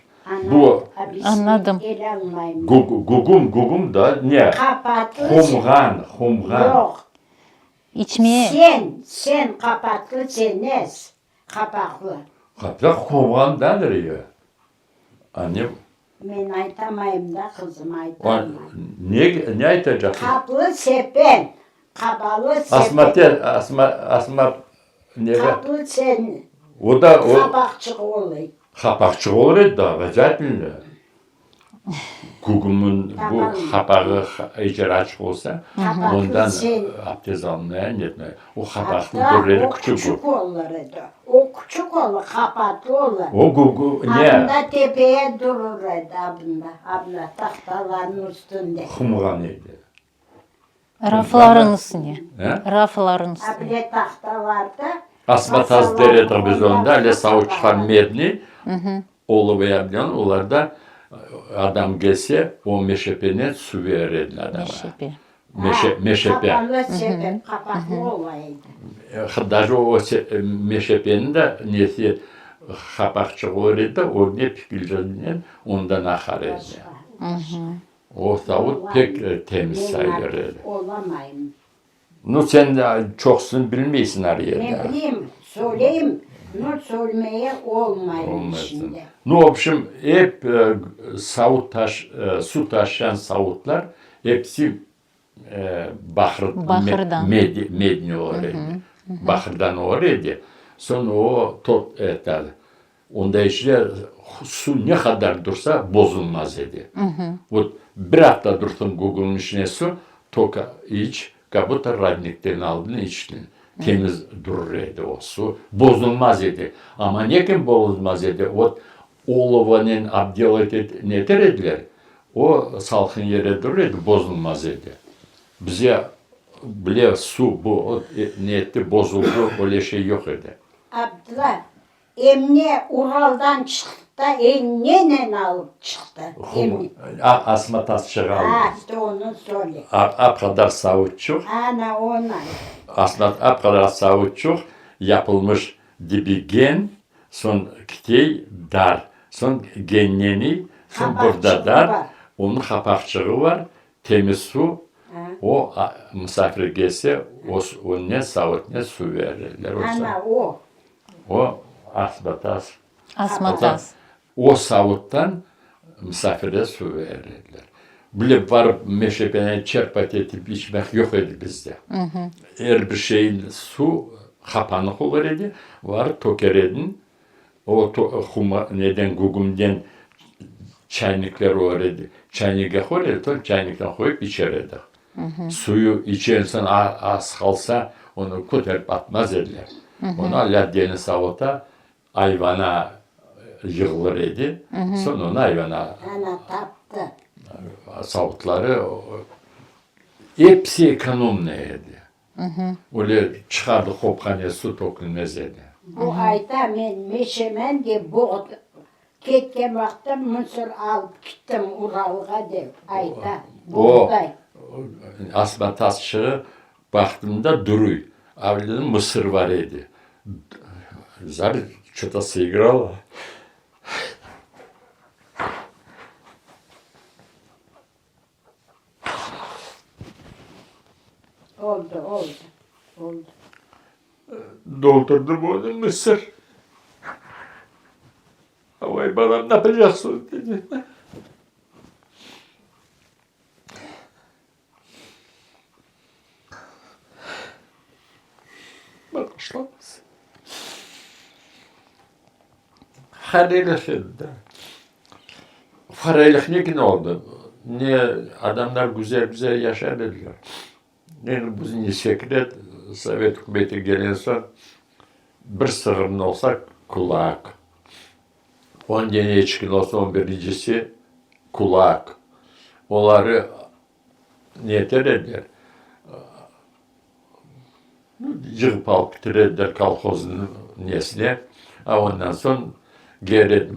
Bu Anladım. El almayayım. gugum da ne? Kapaklı. Humgan. Yok. İçmeye. Sen kapaklı senez. Kapaklı. Kapak humgan denir ya. Anne, Ben aytamayım da kızım o aytamam. ne aytacak? Kaplı sepen. Kabalı sepen. Asma ne? Kaplı sen. O da o Kapakçık oluyor. kapakçı olur da vecatlı. Gugumun bu kapağı iyice açık olsa Kapaklı ondan sen. abdest almayan yetmiyor. O kapaklı Hatta durları o küçük. küçük olurdu. O küçük olur, kapaklı olur. O gugu ne? Abla tepeye dururdu abla. Abla tahtaların üstünde. Humgan idi. Rafların üstüne. He? Rafların üstüne. Abla tahtalarda Asma taz deredi biz onda, öyle savuç çıkan merni, oğlu veya bilen, onlar da adam gelse o meşepene su verirdi adama. Meşebi. Meşepe. Kapalı sepet, kapaklı olaydı. Даже o meşepenin de nesi kapakçı olurdu, o ne pikilcenden ondan akar edi. O savut pek temiz sayılırdı. Olamayım. No sen de çoksun bilmeysin Ne araya. bileyim, söyleyeyim. Nur söylemeye olmayın Olmasın. şimdi. No, в общем, hep su taşıyan savutlar hepsi Bahırdan. medni oraydı. Bahırdan oraydı. Sonra o tot eter. Onda işte su ne kadar dursa bozulmaz idi. O bir hafta dursun Google'un içine su, toka iç, kabuta radnikten aldın içtin. Temiz durur idi o su. Bozulmaz idi. Ama nekin bozulmaz idi? O olovanın abdelet nedir ediler? O salkın yere durur idi, bozulmaz idi. Bize bile su bu niyeti bozuldu, öyle şey yok idi. Abdullah, Emine Ural'dan çıktı da Emine alıp çıktı. Emine. Asma tasçığı Ha aldı. işte onu söyle. Ap kadar savutçuk. Ana ona. Aslında ap kadar savutçuk yapılmış dibi gen, son kitey dar, son genleni, son burada Kapakçığı dar. var. Onun kapakçığı var, temiz su. O misafir gelse o ne savut ne su verirler. Ana o. O asbatas. Asmataz. O savuttan misafire su verirler. Bile var meşepene çerpat edip içmek yok idi bizde. Her bir şeyin su kapanık olur idi. Var toker edin. O neden gugumden çaynikler olur idi. Çaynika koyardı, çaynikten koyup içerdi. Suyu içersen az kalsa onu kotarıp atmaz ediler. Onu ladyenin savuta ayvana yığılır idi. Sonra onu ayvana Ana taptı. savutları hepsi ekonomleydi. Öyle çıkardı kopkane su tokulmaz idi. Bu ayda ben meşemen de bu ketken vakti mısır alıp gittim Ural'a de ayda. O Buğday. asma tasçığı baktığımda duruyor. Abi dedim mısır var idi. Zar что-то сыграла. Oldu. Doldurdum onu mısır. Havayı bana ne yapacaksın dedi. Bakışlamaz. Hareyleşildi. Hareyleşmek ne oldu? Niye adamlar güzel güzel yaşar dediler. Yani bu sekret Sovet hükümeti gelen son bir sığırın olsa kulak. 10 tane içkin olsa 11'incisi kulak. Onları niyet ederler. Yığıp alıp bitirediler kolxozun niyesine. Ondan sonra geri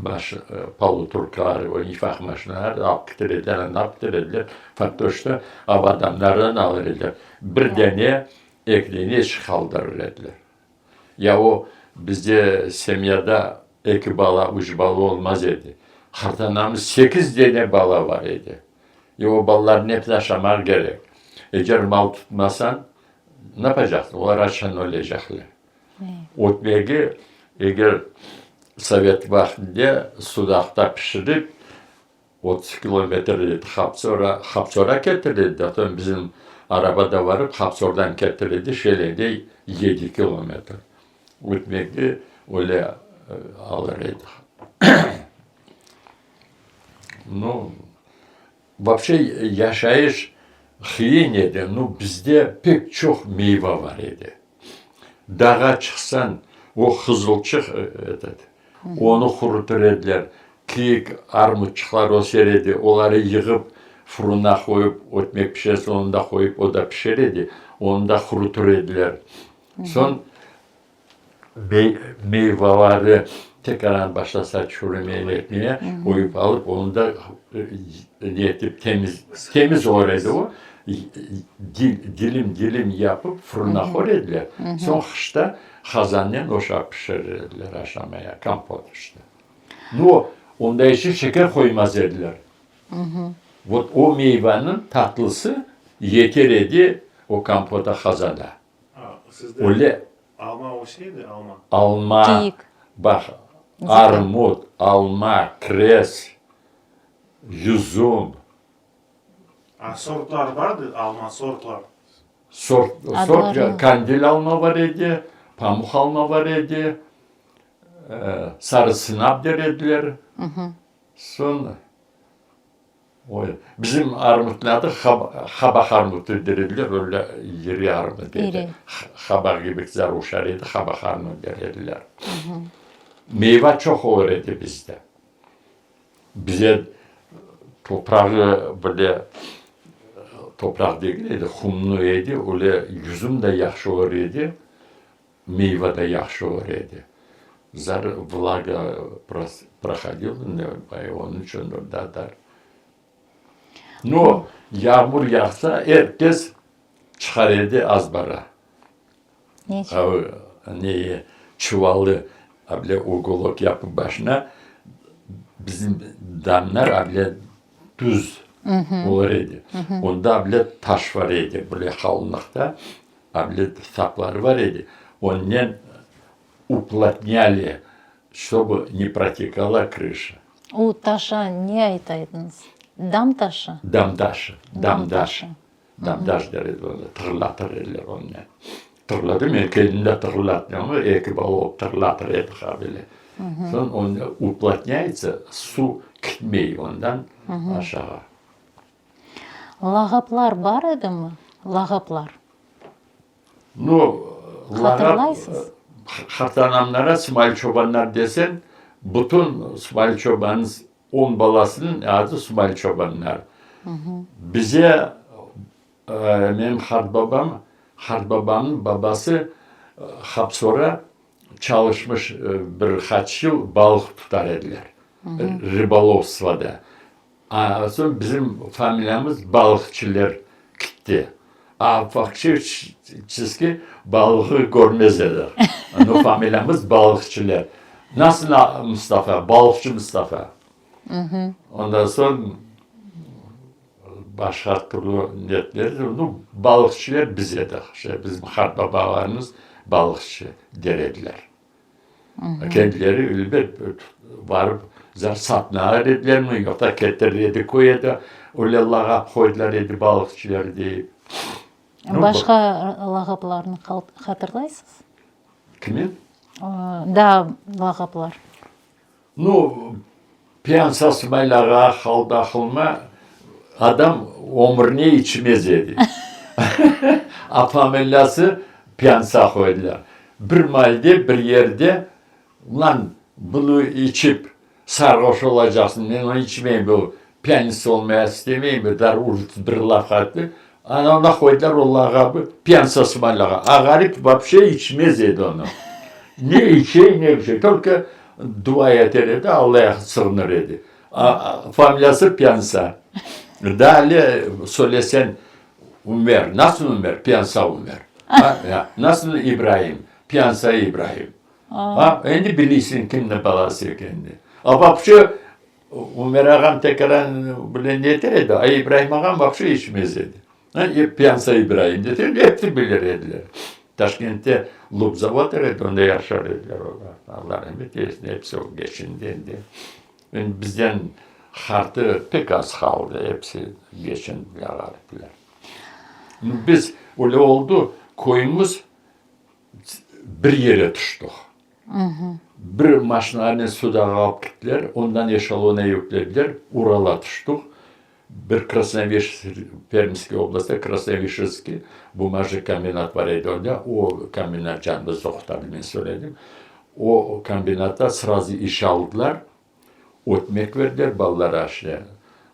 palu turklar, o ifak maşınlar alıp bitirediler. Faktoşta av adamlardan alırlar. Bir tane ekliğini eşik kaldırırlar. Ya o bizde semyada iki bala, üç bala olmaz idi. Hartanamız 8 tane bala var idi. Ya o balaların hep taşımak gerek. Eğer mal tutmasan ne yapacaksın? Onlar açan olacaklar. Otmegi eğer Sovet vaktinde sudakta pişirip 30 kilometre Hapsora getirildi. Zaten bizim arabada varıp Hapsor'dan getirildi. Şeylerde 7 kilometre. Otmegi öyle alırdı. Ну, вообще yaşayış hıyin idi. Bizde pek çok meyve var idi. Dağa çıksan o kızılçık onu kurutur ediler. Kiyik, armutçuklar o seredi. Onları yığıp fırına koyup, ekmek pişerse onu da koyup o da pişeredi. Onu da kurutur ediler. Son meyveleri tekrar başlasa çürümeye etmeye koyup alıp onu da niyetip temiz oraydı o. Dilim yapıp fırına koyarlar. Son kışta kazandan oşa pişirirler aşamaya, kampot işte. No, onda için şeker koymaz ediler. O meyvenin tatlısı yeter edi o kampota kazanda. Sizde Öyle alma o şeydi, alma. alma, Keyik. bak armut, alma, kres, yüzüm, Sortlar vardı, alma sortlar. sort Adları. kandil alma var idi, pamuk alma var idi, sarı sınav derediler. Sonra bizim armutun adı habak armutu derediler, öyle iri armut İri. idi. Habak gibi zaruşar idi, habak armut derediler. Meyve çok olur idi bizde. Bize toprağı böyle toprak değildi, kumlu idi, öyle yüzüm de yaxşı olur idi, meyve de yaxşı olur idi. Zar vlaga проходил, onun için orada da. No, yağmur yağsa herkes çıkarırdı azbara. Niçin? Çuvalı abile ogolok yapıp başına bizim damlar abile düz olur idi. Onda abile taş var idi, böyle kalınlıkta abile saplar var idi. Ondan уплотняли, чтобы не протекала крыша. O taşa ne aytaydınız? Dam taşı. Damdaş derdi onu, tırlatırlar onu. Tırladı mı, kendinde tırlatıyor ama ekip alıp tırlatır edik abile. Sonra onu уплотняется, su gitmiyor ondan aşağı. Lağaplar var idi mi? Lağaplar. No, Hatırlaysınız? Hatanamlara İsmail Çobanlar desen, bütün İsmail Çoban'ın 10 balasının adı İsmail Çobanlar. Bize benim Harbabamın babası Hapsora çalışmış birkaç yıl balık tutar ediler. Ribalovstvada. Sonra bizim familyamız balıkçılar gitti. Faktiski balığı görmezler. O familyamız balıkçılar. Nasıl Mustafa? Balıkçı Mustafa. Ondan sonra başka türlü niyetleri, balıkçılar bize de. Bizim babalarımız balıkçı derediler. Kendileri ülbet varıp satmalar ediler mi? Yoksa getirdi koydu. Öyle lağap koydular edi balıkçılar deyip. Başka lağaplarını hatırlaysınız? Kimin? Da lağaplar. Piyansası lağa halda kılma adam ömrüne içmez edi. Apamellası piyansa koydular. Bir malde bir yerde lan bunu içip sarhoş olacaksın. Ben onu içmeyeyim bu. Piyanist olmaya istemeyeyim. Dar bir laf attı. Ona koydular Allah'a bu piyansası mallağa. Ağarip vapşe içmez dedi onu. Ne içey ne bir şey. Только dua ederdi Allah'a sığınır dedi. Familyası piyansa. Dali söylesen Ömer. Nasıl Ömer? Piyansa Ömer. Nasıl İbrahim? Piyansa İbrahim. Şimdi bilirsin kimin balası kendi. Vapşe Ömer ağam tekrar bilen yeter dedi. İbrahim ağam vapşe içmez dedi. Piyansa İbrahim dedi. Hepsi bilir dediler. Taşkent'te Lubzavat dedi. Onda yaşar dediler. Allah rahmet eylesin. Hepsi o geçindi. Bizden hartı pek az kaldı. Hepsi geçindiler. Biz öyle oldu. Koyumuz bir yere düştük. Bir maşinanı suda alıp gittiler. Ondan eşalona yüklediler. Ural'a düştük. Bir Permский области, Красновишерский bumajı kombinat var orada. O kombinat canımız doktor ben söyledim. O kombinatta sırası iş aldılar. Ekmek verdiler ballara aşağıya.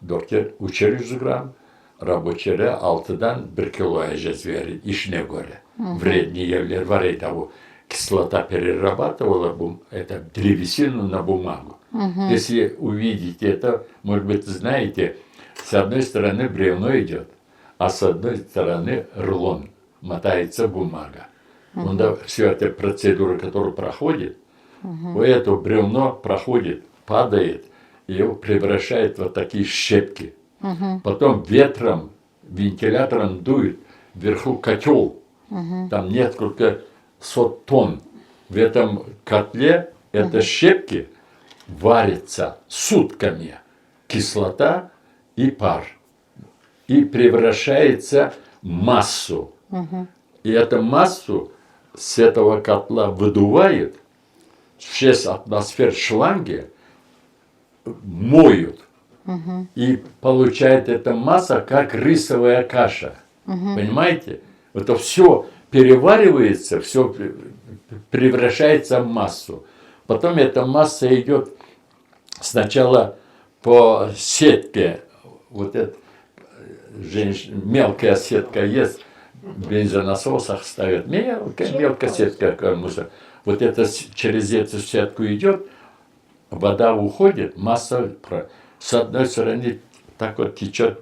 Doktor 300 gram, рабочие 6'dan 1 kilo ecez verir işine göre. Вредные yerler var o кислота перерабатывала это древесину на бумагу. Если увидите это, может быть, знаете, с одной стороны бревно идет, а с одной стороны рулон, мотается бумага. Все эта процедура, которая проходит, это бревно проходит, падает, и его превращает в вот такие щепки. Потом ветром, вентилятором дует, вверху котел, там несколько сот тонн. В этом котле это щепки варятся сутками, кислота и пар, и превращается в массу. И эту массу с этого котла выдувает, 6 атмосфер шланги моют. И получает эта масса как рисовая каша. Понимаете? Это все переваривается, все превращается в массу. Потом эта масса идет сначала по сетке. Вот эта мелкая сетка есть, в бензонасосах ставят. Мелкая сетка, как мусор. Вот это через эту сетку идет, вода уходит, масса с одной стороны так вот течет,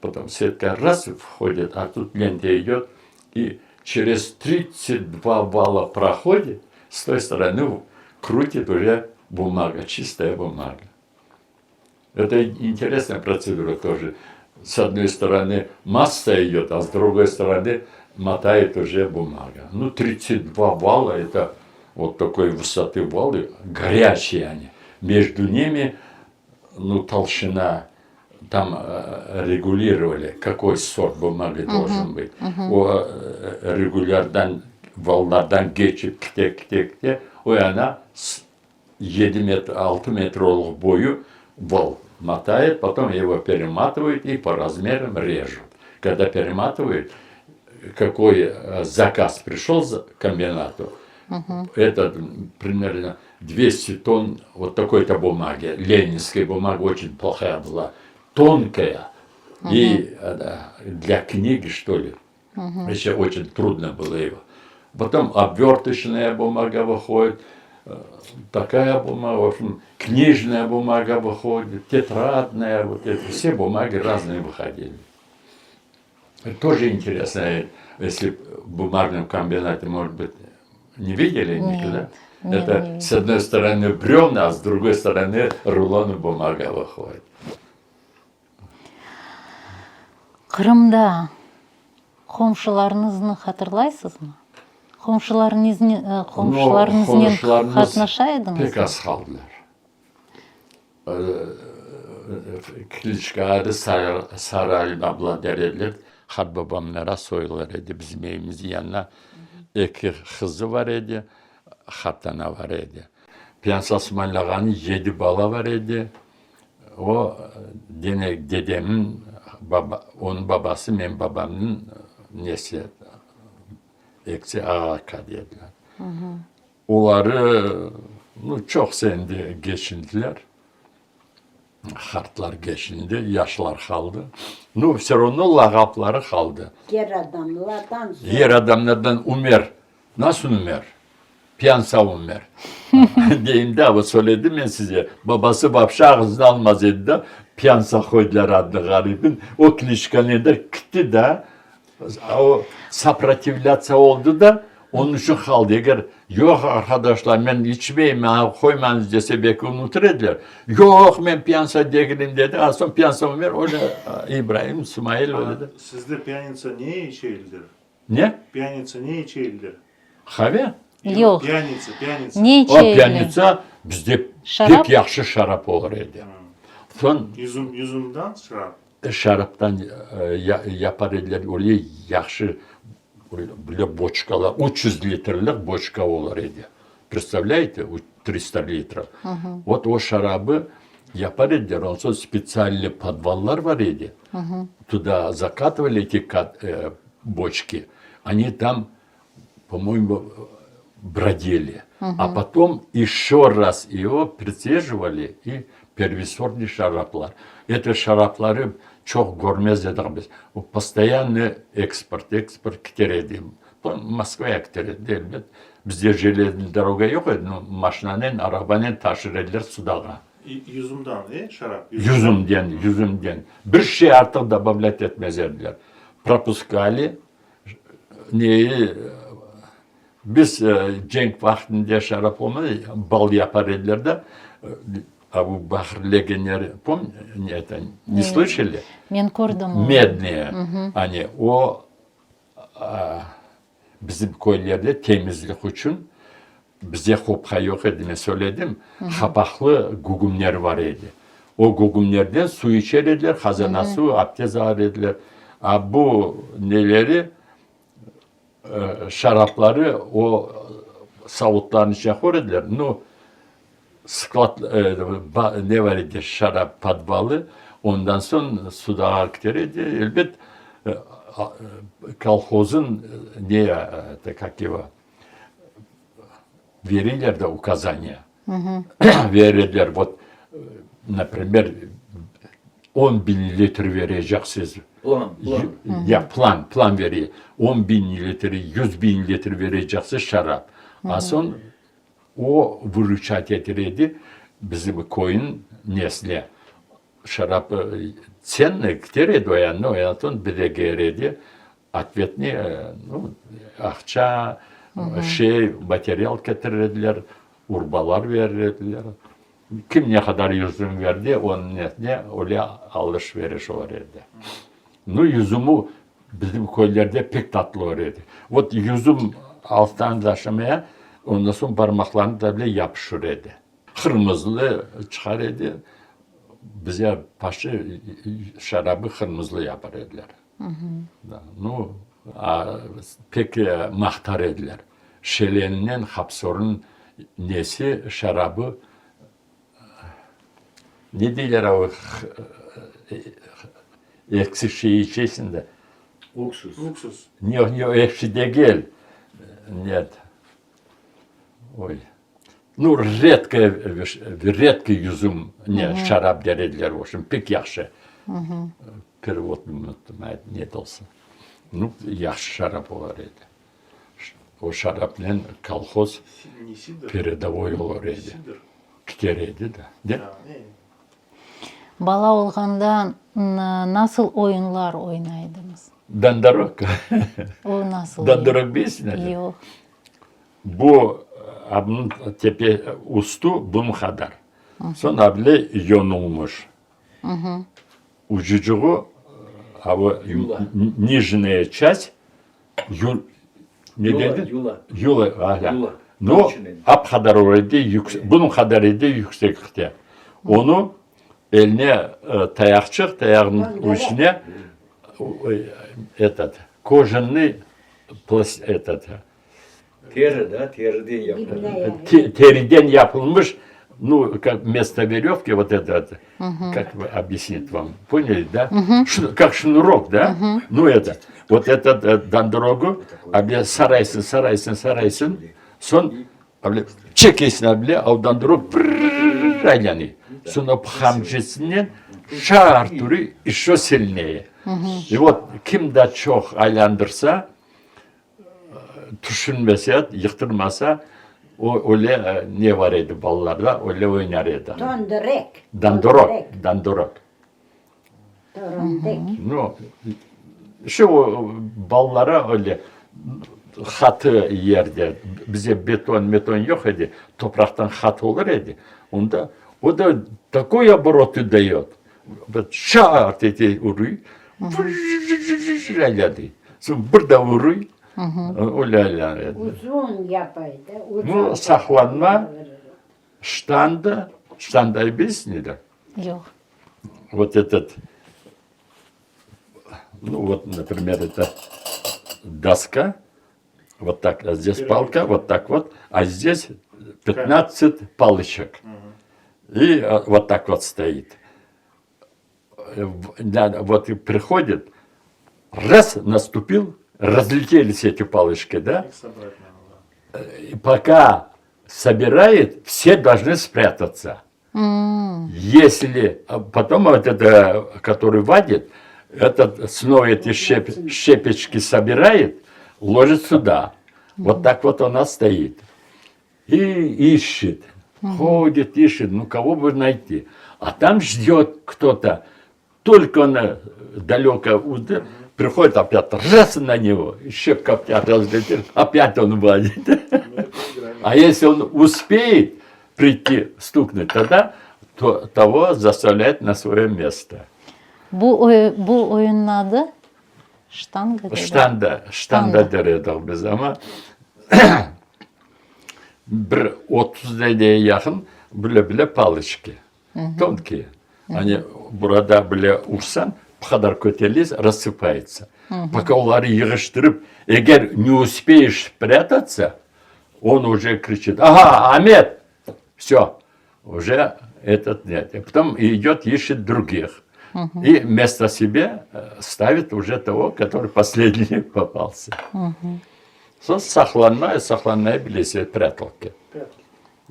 потом сетка раз входит, а тут лента идет, и через 32 вала проходит, с той стороны крутит уже бумага, чистая бумага. Это интересная процедура тоже. С одной стороны масса идет, а с другой стороны мотает уже бумага. 32 вала, это вот такой высоты валы, горячие они. Между ними, толщина, там регулировали, какой сорт бумаги должен быть. O vallardan geçip kite, o yana 7 метр, 6 метров boyu вал мотает, потом его перематывают и по размерам режут. Когда перематывают, какой заказ пришел к комбинату, это примерно 200 тонн вот такой-то бумаги, ленинской бумаги, очень плохая была, тонкая, и для книги, что ли, еще очень трудно было его. Потом обверточная бумага выходит, такая бумага, в общем, книжная бумага выходит, тетрадная, вот это, все бумаги разные выходили. Это тоже интересно, если в бумажном комбинате, может быть, не видели никогда? Это с одной стороны бревна, а с другой стороны рулон бумага выходит. Қырымда қомшыларыңызды хатırlaysыз mı? Қомшыларыңызмен қатнаша едіңіз? Pek az kaldılar. Klişka adı Saray abla derediler. Hat babamlara soyular idi. Bizim evimizin yanına 2 kızı var idi. Hatana var idi. Prensas Malaga'nın 7 bala var idi. O dedemin onun babası, benim babamın nesi eksi ağaka dediler. Onları çok sendi geçindiler. Hartlar geçindi, yaşlar kaldı. Все равно lagapları kaldı. Yer adamlardan sonra. Yer adamlardan Ömer. Nasıl Ömer? Piyansa Ömer. Deyim de ama söyledim ya size. Babası babşı ağzını almaz dedi de piyansa koydular adlı garibin. O klişkanede gitti de o saprativlatsa oldu da onun için kaldı. Eğer yok arkadaşlar ben içmeyeyim koymanız dese belki unutur ediler. Yok ben piyansa değilim dedi. Aslında piyansa Ömer öyle İbrahim, İsmail öyle de. Sizde piyanitsa niye içildir? Ne? Piyanitsa niye içildir? Kahve? Yok. Piyanitsa. Ne O içeyle? piyanitsa bizde Şarap? pek yaxşı şarap olur idi. Son Yüzümden şarap. şaraptan yapar ediler öyle yaxşı böyle boçkalar 300 litrelik boçka olur idi. Представляете? 300 litre. Вот o şarabı yapar ediler. Ondan sonra специальные подвалlar var idi. Туда закатывали эти бочки. Они там, по-моему, бродили. А потом еще раз его прицеживали и первосортный şaraplar. Это şarapları çok görmezdik biz. O постоянный eksport giderdi. Moskva'ya giderdi elbet. Bizde железный дорога yok idi. Maşinanın, arabanın taşır sudağa. Yüzümden şarap. Yüzümden. Bir şey artık добавлять etmezlerdiler. Пропускали. Neyi biz cenk vaktinde şarap olmadı, bal yapar ediler de Abu Bakr legioneri, помните, это не слышали? Men ko'rdim. Medniye. Hani o bizim köylerde temizlik için bize hopka yok edime söyledim. Kapaklı gugumler var idi. O gugumlerden su içerdiler, hazana su, abdest alırlar. Bu neleri şarapları o savutların içine koydular. No, sklat ne var idi şarap padvalı. Ondan sonra suda aktarıydı. Elbet kolhozun neye как его verirler de uказания. Verirler. Вот, например, 10.000 litre vereceksiniz. Ya plan veriyor. 10.000 litre, 100.000 litre verecekse şarap. Aslında o vuruşat etirdi bizim koyun nesli. Şarap ценный giderdi o yanına, o yanına bir de gelirdi. Ответный, akça, materyal getirirdiler, urbalar verirdiler. Kim ne kadar yüzüm verdi, onun nesne öyle alışveriş olurdu. Yüzümü bizim köylerde pek tatlı olurdu. Yüzüm alttan taşımaya, ondan sonra parmaklarını da bile yapışırdı. Kırmızılı çıkarırdı. Bize paşı şarabı kırmızılı yapardılar. Pek mahtar ediler. Şeleninden hapsorun nesi şarabı ne diyorlar o eksi şey içerisinde? Уксус. Не ekşi de gel. Нет. Ой. Редкий yüzüm şarap derediler o şimdi pek yaxşı. Перевод unuttum ne de olsa. Yaxşı şarap olar idi. O şarapla kolhoz Не сидр. передовой olur idi. Сидр. Gideredi de. Bala olganda nasıl oyunlar oynaydınız? Dandarok. O nasıl? Dandarok bilsin. Yok. Bu abinin tepe ustu bunun kadar. Sonra bile yonulmuş. Ucucuğu нижняя часть ne dedi? Yula. No, ap kadar oraydı, bunun kadar idi yükseklikte. Onu eline tayakçık, tayağının ucuna кожаный Teriden yapılır. teriden yapılmış ну, как вместо веревки вот это, как объяснить вам, поняли, да? Как шнурок, да? Ну, это, вот этот дандорогу, сарайсын, сон, чекесін, ал дандорог, айланы. Sonra hamcısının şartları еще сильнее. И вот kim de çok aylandırsa, düşünmese, yıktırmasa, o öyle ne var idi ballarda, öyle oynar idi. Dondurek. Dandorok. Dondurek. Ну, şu ballara öyle hatı yerde, bize beton yok idi, topraktan hat olur idi. Onda o da такой обороты дает. Вот şart eti uruy, öyle. Sonra burada uruy, öyle. Uzun yapaydı. Ну, saklanma, штанда без неда. Yok. Вот этот, ну вот, например, это доска, вот так, а здесь палка, вот так вот, а здесь 15 палочек. И вот так вот стоит. Вот и приходит, раз наступил, разлетелись эти палочки, да? И пока собирает, все должны спрятаться. Если потом вот это, который вадит, этот снова эти щепечки собирает, ложит сюда. Вот так вот она стоит. И ищет. Ходит, ищет, ну кого бы найти. А там ждет кто-то. Только он далеко приходит опять, раз на него, щепка опять разлетит, опять он вадит. А если он успеет прийти, стукнуть, тогда того заставляет на свое место. Bu oyunun adı штанга. Штанда derdik biz ama bir 30'a yakın bile pалочки. Тонкие. Они burada bile vursan bu kadar köteliyiz, рассыпается. Пока onları yığıştırıp, eğer не успеешь спрятаться, он уже кричит, ага, Ахмед, все, уже этот нет. И потом идет, ищет других. И вместо себя ставит уже того, который последний попался. Сохранная билесе пряталки.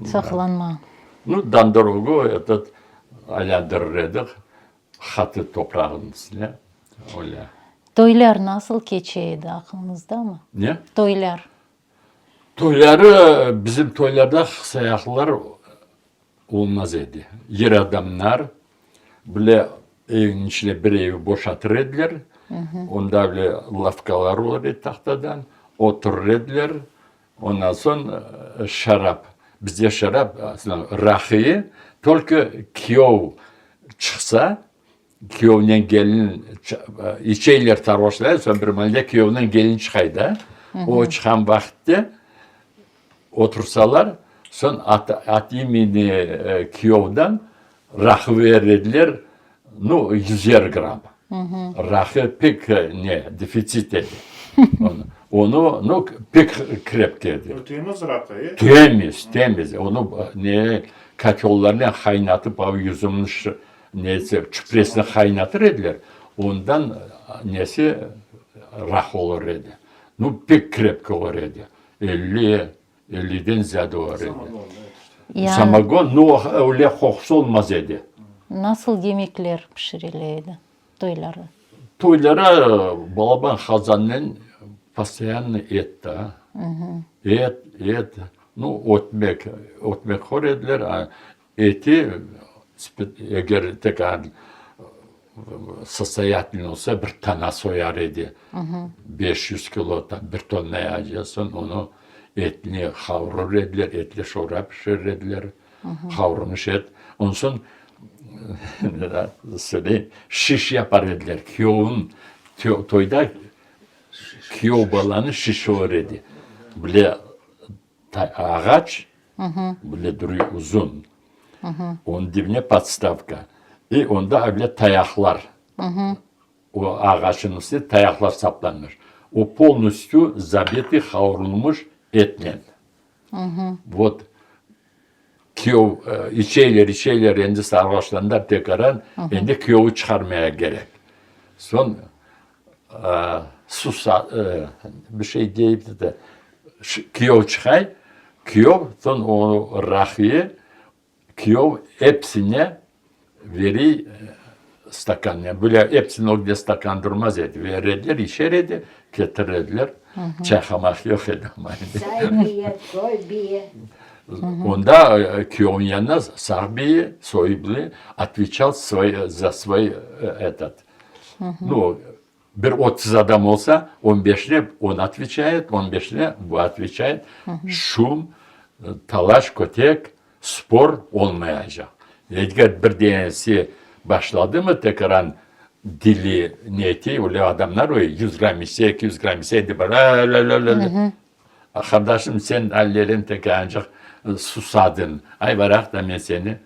Saklanma. Ну, дандорогу этот aylandırırdık. Hatı toprağın üstüne. Öyle. Toylar nasıl geçeydi aklınızda mı? Ne? Toylar. Toyları, bizim toylarda sayaklar olmaz idi. Yer adamlar bile evin içine bir evi boşaltır ediler. Onda bile lafkalar olur tahtadan. Oturur ediler. Ondan sonra şarap. Bizde şarap aslında rakıyı только kuyov çıksa kuyovdan gelin içeyler tarhoşlar sonra bir malda kuyovdan gelin çıkaydı. O çıkan vakitte otursalar son at yemini kuyovdan rakı verirdiler. Ну, 100 gram. Rakı pek defisit edi. Onu pek krepkeydi. Temiz rakıyı. Temiz. Onu kakollarına kaynatıp yüzümün çüpresine kaynatır ediler. Ondan rak olur edi. Pek krepke olur edi. 50'den ziyade olur edi. Yani Samagon, öyle kokusu olmaz edi. nasıl yemekler pişirileydi toylara? Toylara balaban hazanın постоянно et da. Et. Otmek hor edilir. Eti eğer tekrar состоятельный olsa bir tane soyar idi. 500 kilo bir ton ne yapacaksın onu etini kavrur edilir, etli şora pişirirdiler. Kavrulmuş et. Ondan sonra söyleyeyim, şiş yapar ediler. Toyda kuyov balanı şiş olur idi. Bile ağaç, bile duruyor uzun. Onun dibine подставка. И onda bile tayaklar. O ağaçın üstüne tayaklar saplanmış. O полностью забитый kavrulmuş etle. Вот kuyov içeyler endi sarhoşlanlar tekrar endi kuyovu çıkarmaya gerek. Son bir şey deyip de kuyov çıkay, kuyov son o rahıyı kuyov hepsine veri stakan. Böyle hepsini o gide stakan durmaz edi. Verirler, işer edi, getirirler. Çakamak yok edi. Saybiye, soybiye. Onda kuyovun yanına sahibi, soyibli, отвечал за свой этот. Ну, bir 30 adam olsa 15'ine on отвечает, 15'ine bu отвечает. Şum, talaş, kötek, spor olmayacak. Eğer bir denesi başladı mı tekrar dili niyeti, öyle adamlar o 100 gram ise 200 gram ise de böyle kardeşim sen ellerin tekrar ancak susadın. Ay bırak da ben seni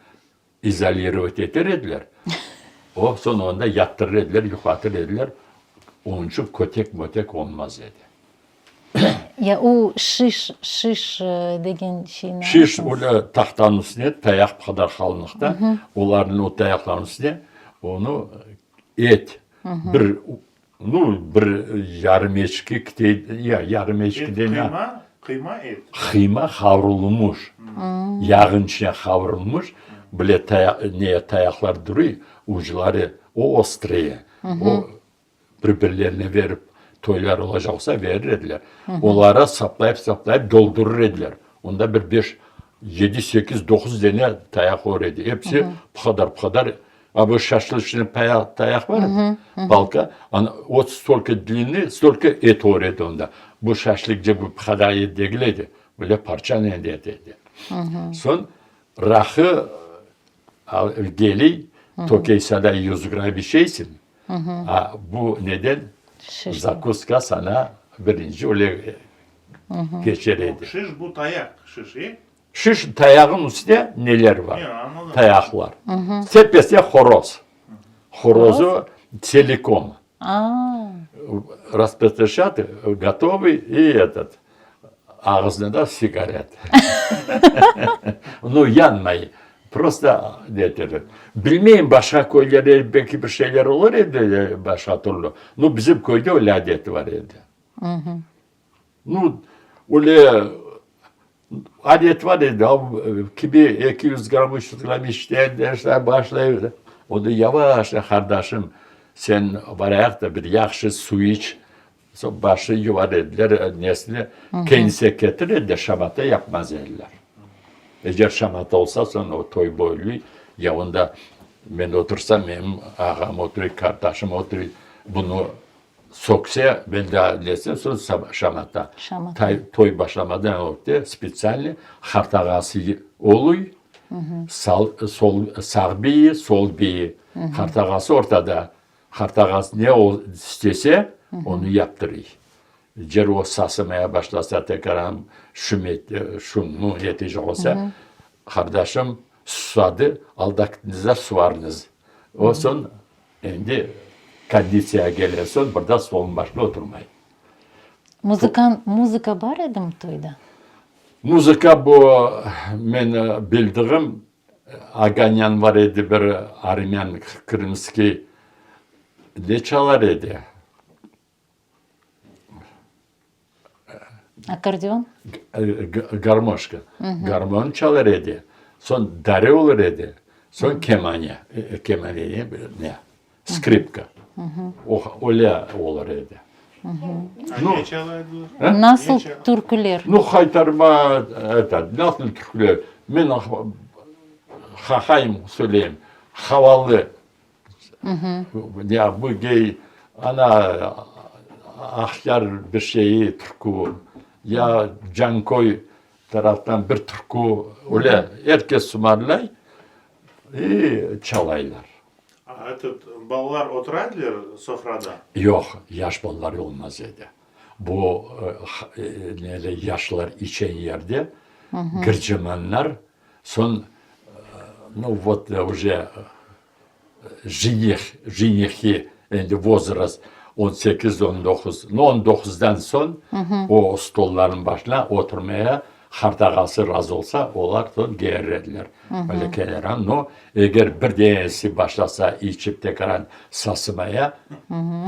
izolere ederler. O sonunda yattırırlar, yukarıdırlar. Onun için kötek olmaz dedi. Ya o şiş degen şeyini. Şiş öyle tahtanın üstüne, tayak kadar kalınlıkta, onların o tayakların üstüne onu et, bir yarım eşki, yarım eşki denen Kıyma, et. kavrulmuş, yağın içine kavrulmuş, böyle tayaklar duruyor, uçları o ostreye, o birbirlerine verip toylar olacaksa verirler. Onlara saplayıp doldurur ediler. Onda bir 5, 7, 8, 9 tane tayak öğredi. Hepsi bu kadar. Abi şaşlık tayak var mı? Balka. O stolka dilini, stolka et öğredi onda. Bu şaşlıkça bu kadar yedegledi. Böyle parça ne dedi. Son rahı geli Tokeysa'da 100 gram bir şeysin. Bu neden? Zakuska sana birinci öyle geçeriydi. Şiş bu tayak. Şiş. Şiş tayağın üstünde neler var? Ya, anladım. Tayaklar. Tepesi horoz. Horozu целиком. Распотрошат, готовый, и этот. Ağzında da sigaret. Ну, yanmayı. Просто getirir. Bilmeyin başka köylerde belki bir şeyler olur evde başka türlü. No bizim köyde öyle adet var evde. No öyle adet var evde. Kimi 200 gram 300 gram işte dersler başlıyor. O da yavaş kardeşim sen var da bir yaxşı su iç. Başı yuvar ediler nesli kendisi getirir de şamata yapmaz eller. Eğer şamata olsa sonra o toy boylu yavunda ben otursam benim ağam oturuyor, kardeşim oturuyor. Bunu soksa ben de lesin sonra şamata. Toy başlamadan orada spesialli hartagası oluyor. Sağ beyi, sol beyi. Hartagası ortada. Hartagası ne istese onu yaptırıyor. Eğer o sasımaya başlasa tekrar şumu yetecek olsa kardeşim susadı, aldaktığınızda suvarınız. O son şimdi kondisiyaya gelirsin, burada solun başına oturmayın. Muzika var idi mi toyda? Muzika bu ben bildiğim Aganyan var idi bir Armyan Kırımski ne çalar idi? Akordeon? Garmoşka. Garmon çalar idi. Son dare olur idi. Son kemanya. Kemanya ne? Skripka. Öyle olur idi. Ne çalardılar? Nasıl türküler? Ну, haytarma, nasıl Türkler? Ben hayım söyleyeyim. Havalı. Ya bu gay ana ahyar bir şeyi Türkü. Ya Cankoy taraftan bir Türkü. Öyle herkes sumarlay. Çalaylar. Ballar oturardılar sofrada. Yok, yaş ballar olmaz idi. Bu yaşlılar içen yerde gırcımanlar son ну вот уже женихи возраст 18-19 19'dan son o stolların başına oturmaya Хартағасы разы olsa, олар сон геррediler. Öyle keleran, no, eğer bir denesi başlasa içip tekrar sasımaya,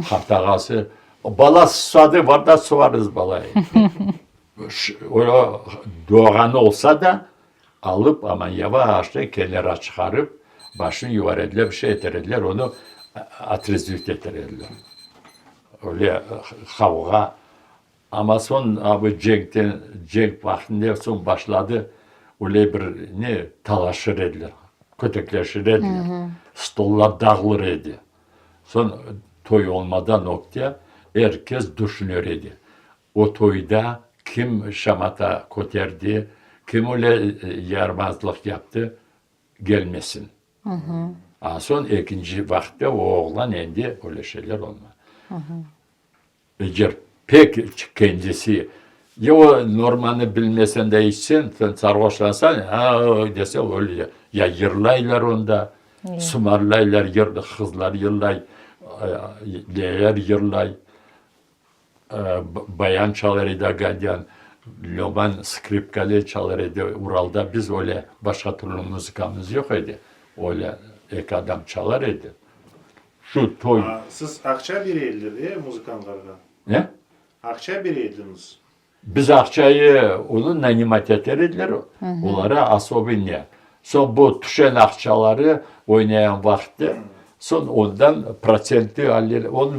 Hартағасы, bala susadı var da suvarız balayı. Öyle doğanı olsa da alıp ama yavaşça kenara çıkarıp başını yuvarediler, bir şey eterediler, onu atrezüt eterediler. Öyle kavga. Ama son abi Cenk vaktinde son başladı. Öyle bir ne talaşır ediler. Kötekleşir ediler. Stollar dağılır idi. Son toy olmadan noktaya herkes düşünüyor idi. O toyda kim şamata koterdi, kim öyle yaramazlık yaptı gelmesin. Son ikinci vakti o oğlan endi öyle şeyler olma. Eğer pek kendisi ya o normalini bilmesen de içsin, sen sarhoşlansan dese öyle ya yırlaylar onda, sumarlaylar, kızlar yırlay, leğer yırlay, bayan çalar da gadyan, Loban skripkalı çalar idi. Ural'da biz öyle başka türlü müzikamız yok idi. Öyle ek adam çalar idi. Şu toy. Siz akça bireydiler diye muzikanlarga. Ne? Akça bireydiniz. Biz akçayı onu nanimat eterediler. Onlara asobinye. Son bu tuşen akçaları oynayan vakti son ondan prosenti alır. Onu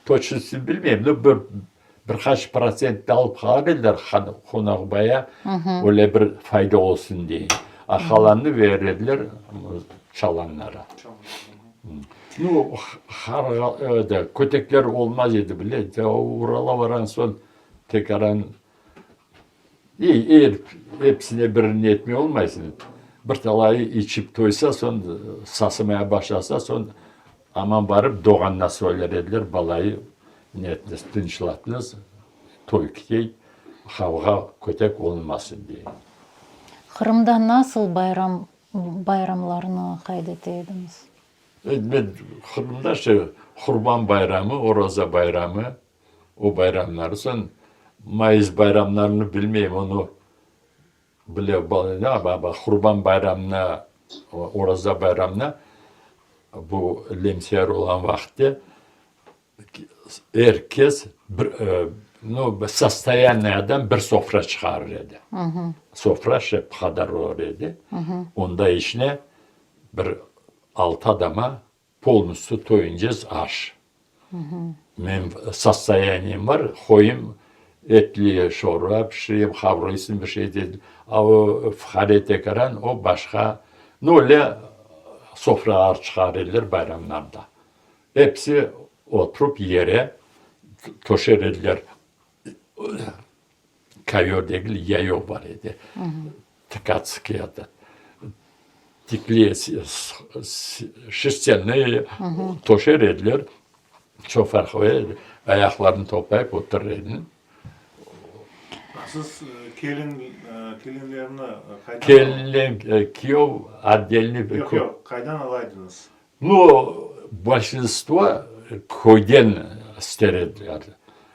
toçusu bilmeyeyim. Birkaç prosent alıp kalırlar konakbaya. Öyle bir fayda olsun diye. Akalanını verirler çalanlara. No, kötekler olmaz idi bile. Urala varan son tekaran iyi hepsine birini etmiyor olmayasın. Bir talayı içip toysa son sasımaya başlasa son aman barıp doğanla söyler edilir balayı niyetiniz, tınçlatınız toy kitey kavga kötek olmasın diye. Kırım'da nasıl bayramlarını kaydettiydiniz? Ben Kırım'da Kurban Bayramı, Oraza Bayramı, o bayramları son Mayıs bayramlarını bilmeyeyim onu bile ama Kurban Bayramı'na, Oraza Bayramı'na bu lemser olan vakti herkes sastayanlardan bir sofra çıkarır idi. Sofra kadar olur idi. Onda içine bir 6 adama polnusu toyuncaz aş. Ben sastayanım var, koyayım etli şorba pişireyim, havruysın bir şey değil. Ama fare tekaran o başka öyle sofralar çıkarırlar bayramlarda. Hepsi oturup yere toşer edilir. Kayıyor değil, yayo var idi. Tkatskiyada. Tikli şiştenle toşer edilir. Çok farklı. Ayaklarını toplayıp otururlar. Siz kelinlerini kaydan Kelin, Kiyov, Ardelni. Yok, kaydan alaydınız. Ну, большинство koyden sterediler.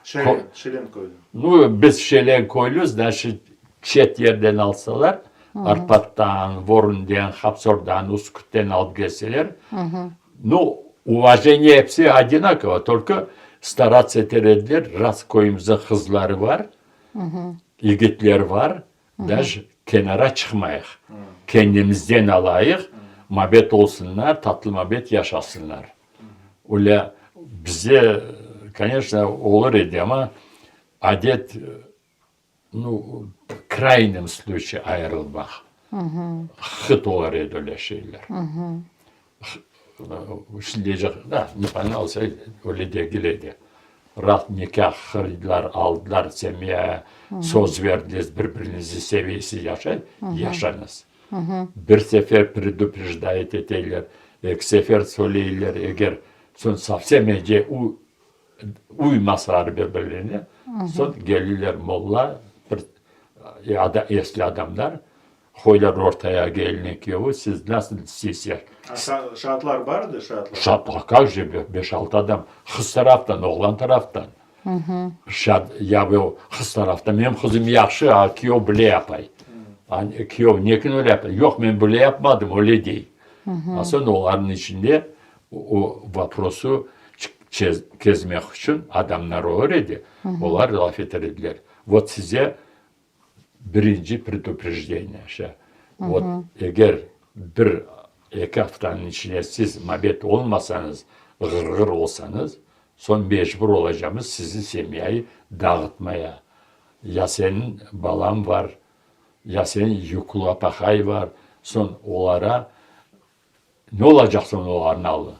Şelen koydun. Ну, biz şelen koyuyoruz, значит, çet yerden alsalar, Arpat'tan, Vorun'dan, Hapsor'dan, Uskut'tan alıp gelseler, ну, уважение hepsi одинаково, только стараться eterediler, rast koyumuzda kızları var, yigitler var, даже kenara çıkmayık. Kendimizden alayık, mabet olsunlar, tatlı mabet yaşasınlar. Öyle bize, конечно, olur idi ama adet, ну, крайнем случае ayrılmak. Hıt olur idi öyle şeyler. Şimdi nişan olsa öyle değil. Rahat nikah kırdılar, aldılar, semya, söz verdiniz, birbirinizi seviyesi yaşanız. Bir sefer предупреждает eterler, ek sefer söyleyirler, eğer son совсем uymazlar birbirlerine, son gelirler molla, eski adamlar, koylar ortaya gelinek yoğu, siz nasıl sizler? Şartlar vardı, şartlar. Şartlar, как же, 5-6 adam, kız taraftan, oğlan taraftan. Ya bu kız tarafta benim kızım yakşı ha kiyo bile yapay. Hani kiyo nekin öyle yapay. Yok ben bile yapmadım öyle değil. Aslında onların içinde o vaprosu kezmek için adamlar öğrendi. Onlar laf ettirdiler. Вот size birinci предупреждение. Вот eğer bir iki haftanın içinde siz mabet olmasanız, gırgır olsanız, son mecbur olacağımız sizi semyayı dağıtmaya. Ya senin balan var, ya senin yukula pakay var, son onlara ne olacak son onların alı.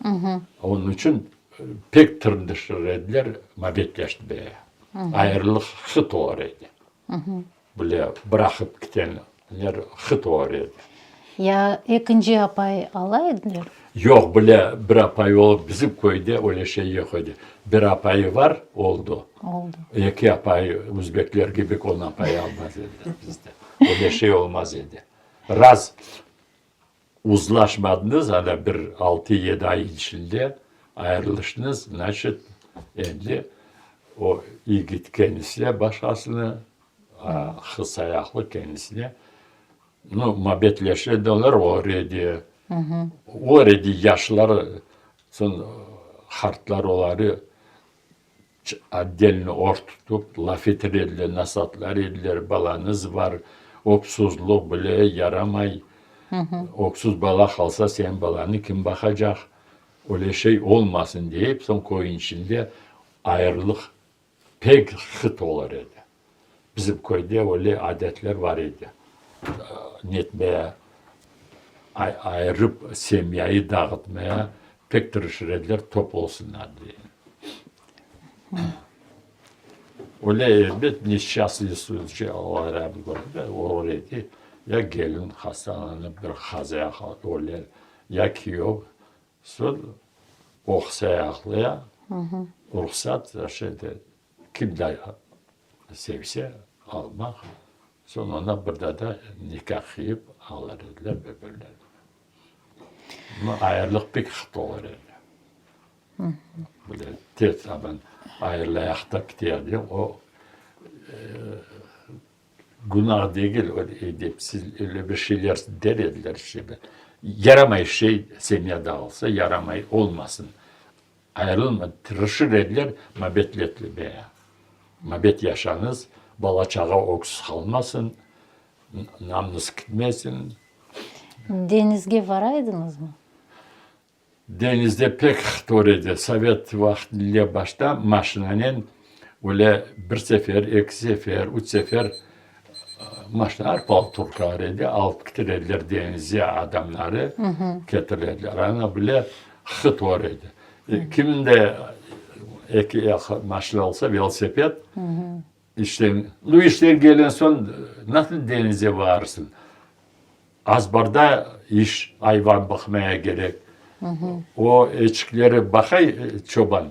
Onun için pek tırndıştırdılar, mabetleşti be. Ayrılık hıt oraydı. Böyle bırakıp gidenler hıt oraydı. Ya ikinci apay alaydılar. Yok böyle bir apay olup bizim köyde öyle şey yok idi. Bir apayı var oldu. Oldu. İki apayı Uzbekler gibi on apayı almaz dediler bizde. Öyle şey olmaz idi. Raz uzlaşmadınız hani bir 6-7 ay içinde ayrılışınız. Значит, endi o yiğit kendisine başkasını hıs ayaklı kendisine mabetleşirdiler oraya. Orada yaşlar son hartlar oları отдельно ort tutup laf ettirdiler, nasatlar ediler, balanız var, oksuzluk bile yaramay. Oksuz bala kalsa senin balanı kim bakacak? Öyle şey olmasın deyip son koyun içinde ayrılık pek hıt olur idi. Bizim köyde öyle adetler var idi. Netmeye, ayırıp semyayı dağıtmaya pek tırışırlar top olsunlar diye. Öyle elbet nişaslı şey olarak oraya ya gelin hastalanıp bir kazaya kalkıyorlar ya ki yok sonra oksayaklıya ruhsat şeyde kim de sevse almak sonra burada da nikah kıyıp alırlar bebeler. Ama ayrılık pek hıt olur yani. Böyle tez zaman ayrılayakta gidiyordu o günah değil, öyle edepsiz öyle bir şeyler derediler şimdi. Yaramay şey seneye dağılsa yaramay olmasın. Ayrılma, tırışır ediler, mabetletli be. Mabet yaşanız, bala çağa oksuz kalmasın, namınız gitmesin. Denizge varaydınız mı? Denizde pek doğruydu. Sovet vaktiyle başta maşinanın öyle bir sefer, iki sefer, üç sefer maşinalar palturkarıydı. Alıp getirdiler denize adamları, getirdiler. Ana bile hıt oraydı. Kimin de iki maşina olsa velosiped, işte bu işler gelen son nasıl denize varsın? Azbarda iş, hayvan bakmaya gerek. O eçikleri bakay çoban.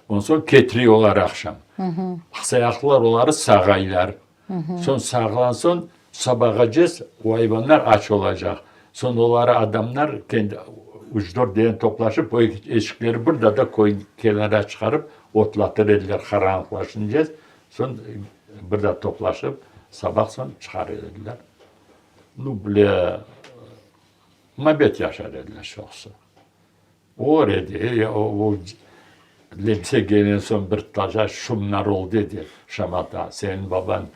Ondan sonra getiriyorlar akşam. Aksayaklılar onları sağaylar. Son sağlansın sabahacağız o hayvanlar aç olacak. Sonra onları adamlar kendi 3-4 diyen toplaşıp o eşikleri burada da koyun kenara çıkarıp otlatır ediler karanlıklaşınca. Sonra burada toplaşıp sabah son çıkarırlar. Nu bile mabet yaşar ediler şoksa. Orada o lemse gelen son bir taca şumlar oldu dedi Şamata. Senin baban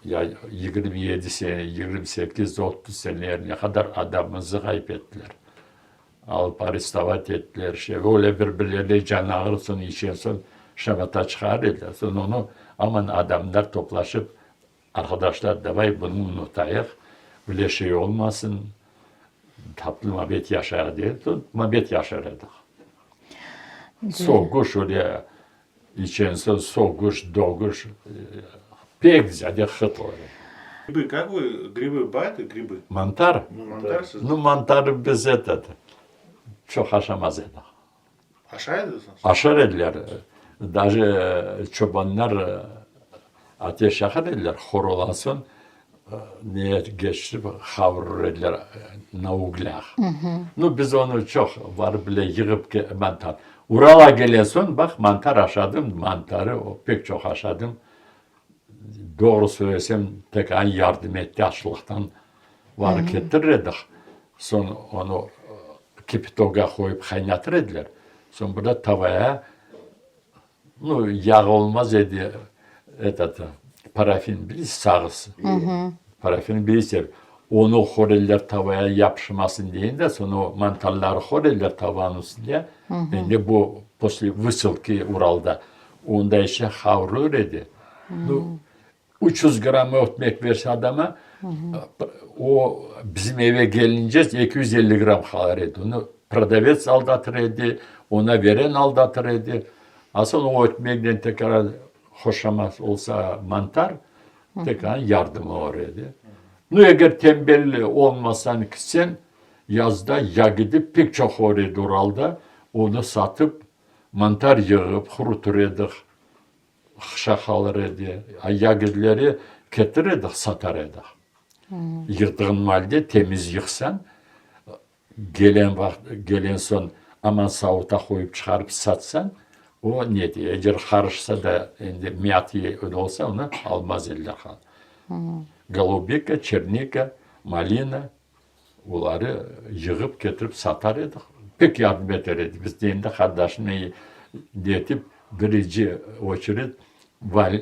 ya 27 sene, 28, 30 seneler ne kadar adamımızı kaybettiler. Alıp aristavat ettiler. Öyle birbirlerine can ağırsın, içiyorsun, Şamata çıkarırlar. Sonra onu aman adamlar toplaşıp arkadaşlar davay bunu unutayık. Öyle şey olmasın. Tatlı mabet yaşar diye. Mabet yaşardık. Soğuş öyle içense soğuş, doğuş pek güzel hıt olur. Грибы, как вы, грибы бывают и грибы? Mantar? Mantar siz Mantarı biz etedi. Çok aşamaz edik. aşağı ediyorsunuz. Aşar ediler. Даже çobanlar ateş yakar ediler. Horolansın. neye geçti? Havurur ediler navuglak. No biz onu çok var bile yığıp mantar. Ural'a geliyorsun bak mantar aşadım. Mantarı pek çok aşadım. Doğru söylesem tek an yardım etti açlıktan var getirdik. Sonra onu kipitoga koyup kaynatır ediler. Sonra burada tavaya yağ olmaz idi. Parafin bir sağısı. Parafin bir ise onu horeller tavaya yapışmasın diye de sonra o mantarları horeller tavanın üstünde. Yani bu после высылки Ural'da onda işte havrur idi. 300 gram ekmek verse adama o bizim eve gelince 250 gram kalır idi. Onu продавец aldatır idi, ona veren aldatır idi. Aslında o ekmekten tekrar hoşamaz olsa mantar tekrar yardımı oraydı. Eğer tembel olmasan sen yazda ya gidip pek çok oraya Ural'da onu satıp mantar yığıp kuruturuyorduk. Şakalar edi. Yagidleri getirdik, satarıydık. Yığdığın halde temiz yıksan gelen son aman savuta koyup çıkarıp satsan o ne diye? Eğer karışsa da miyatı öyle olsa onu almaz eller kal. Голубика, черника, malina onları yığıp getirip satarıydık. Pek yardım ederdi. Biz deyimde kardeşine diyetip birinci очередь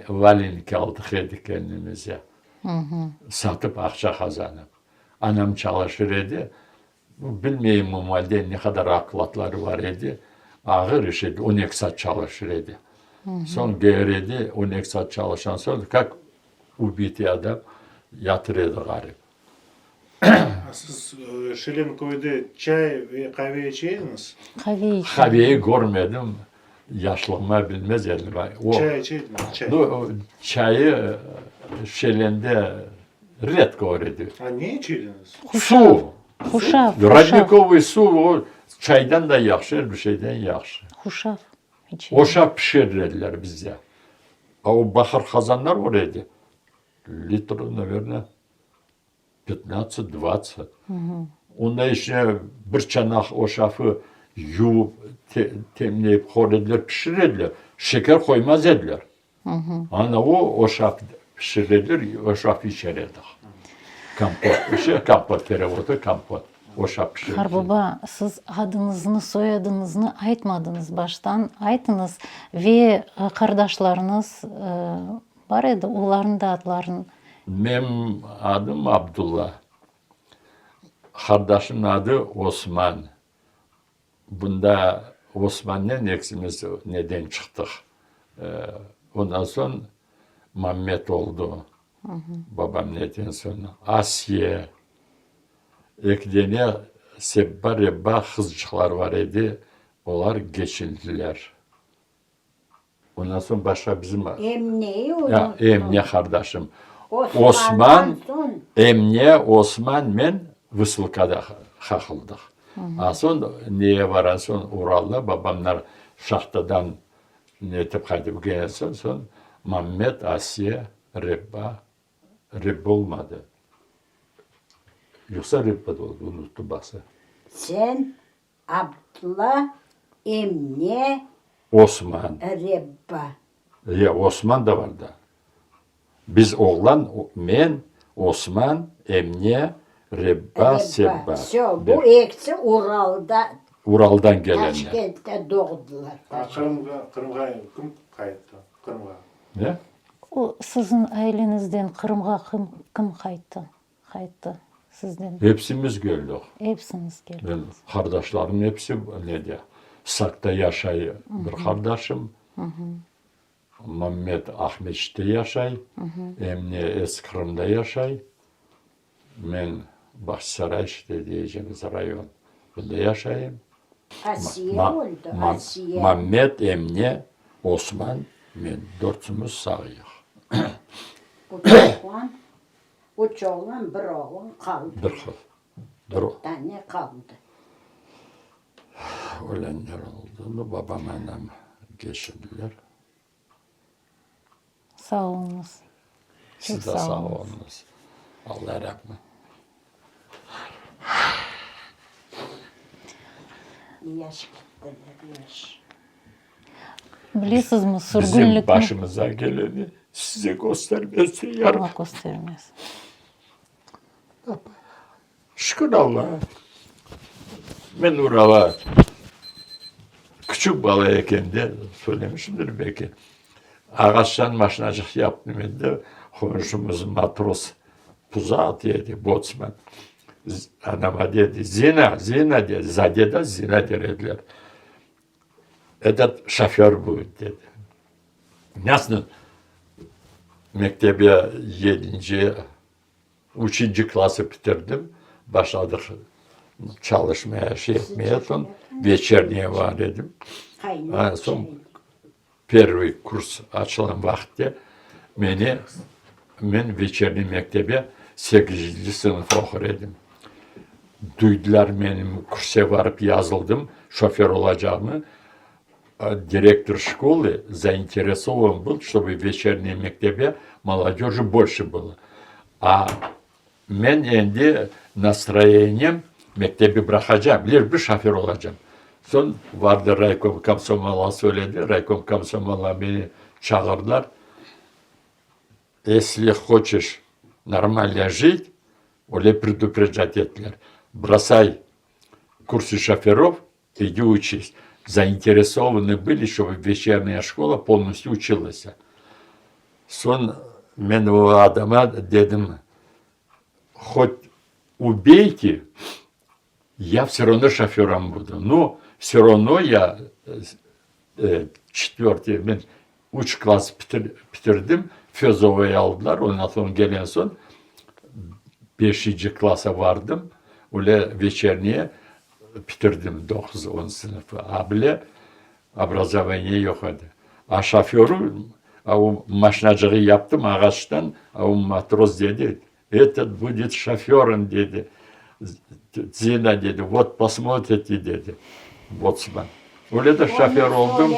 valinki aldık edik kendimize. Satıp akça kazanıp. Anam çalışır idi. Bilmeyeyim o halde ne kadar aklatları var idi. Ağır iş idi. 12 saat çalışır idi. Son geğirdi. 12 saat çalışan sonra kalk ubiti adam yatırıyordu garip. Siz Şirinkoy'da çay ve kahve içiydiniz? Kahve içer. Kahveyi görmedim. Yaşlığıma bilmez edim. Çay içiydiniz, çay. O çayı şeylerde red görüyordu. Ha, ne içiydiniz? Su. Huşaf. Rodnikovu su o çaydan da yaxşı, bir şeyden yaxşı. Huşaf. içer. Oşa pişirirdiler bize. O bakır kazanlar oraydı. Litr, наверное, 15-20. Onda işte bir çanak o şafı yuvup, temleyip, korediler, pişirirdiler. Şeker koymaz ediler. Ana o şaf pişirirdiler, o şafı içerirdik. Kampot, perevotu kampot. O şaf pişirirdiler. Karbaba, siz adınızını, soyadınızını aytmadınız baştan. Aytınız ve kardeşleriniz var idi, onların da adlarını. Benim adım Abdullah. Kardeşimin adı Osman. Bunda Osman'ın eksimiz neden çıktık. Ondan sonra Mehmet oldu. Babam neden sonra. Asiye. Ekdene Sebba Rebba kızcıklar var idi. Onlar geçildiler. Ondan sonra başka bizim... Emneyi Ya, unuttum. Emne kardeşim. Osman'dan Osman, son Emne, Osman, men Vısılka'da kakıldık. Son neye varan son Ural'da babamlar şahtadan netip kaydıp gelsin son Mehmet, Asiye, Rebba olmadı. Yoksa Rebba da oldu, unuttum baksa. sen Abdullah Emne Osman, Rebba. ya Osman da vardı. Biz oğlan, men, Osman, Emne, Rebba, Sebba. Şu, bu eksi Ural'dan gelenler. Taşkent'te doğdular. Ha, Kırım'a kim kayıttı? Kırım'a. Ne? O sizin ailenizden Kırım'a kim kayıttı sizden? Hepsimiz gördük. Hepsiniz geldiniz. Ben kardeşlerim hepsi ne diye. Sak'ta yaşay bir kardeşim. Mehmet Ahmet'te yaşay. Emine Eskırım'da yaşay. Ben Bahçesaray işte diyeceğimiz rayon. Burada yaşayayım. Asiye oldu, Asiye. Mehmet, Emine, Osman, ben dörtümüz sağıyıq. Üç oğlan, bir oğlan kaldı. Bir kız. Bir tane kaldı. Ölenler oldu. Babam annem geçirdiler. Sağ olunuz. Siz de Çok sağ olunuz. Allah rahmet. Yaş gittiler, yaş. Biliyorsunuz mu Bizim sürgünlük başımıza geleni size göstermesi yarın. Allah göstermez. Şükür Allah'a. Ben Ural'a küçük balayken de söylemişimdir belki. Ağaçtan maşinacılık yaptım ben de komşumuz matros puza atıyordu, botsman. Anama dedi, zina dedi, zadeda zina dediler. Edat şoför bu dedi. Nasıl? Mektebe 7. 3. klası bitirdim. Başladık çalışmaya, şey etmeye. Son вечернее var dedim. En son первый kurs açılan vakti ben вечерний mektebe 8. sınıf okurdum. Duydular benim kursa varıp yazıldım, şoför olacağımı. Директор школы заинтересован был, чтобы в вечернем мектебе молодежи больше было. А ben endi настроением mektebi bırakacağım, bir şoför olacağım. Son vardı raykom komsomol'a söyledi, raykom komsomol'a beni çağırdılar. Если хочешь нормально жить, öyle предупреждать ettiler. Бросай курсы шоферов, иди учись. Заинтересованы были, чтобы вечерняя школа полностью училась. Son ben o adama dedim, хоть убейте, я все равно шофером буду. Но все равно я 4. ben 3 klas bitirdim. Fözova'yı aldılar. Ondan sonra gelen son 5. klasa vardım. Öyle вечернее bitirdim 9-10 sınıfı. Abile образование yok idi. A şoförü o maşinacılığı yaptım ağaçtan. O matros dedi. Этот будет шофером dedi. Zina dedi. Вот посмотрите dedi. Botsman. Öyle de şoför oldum.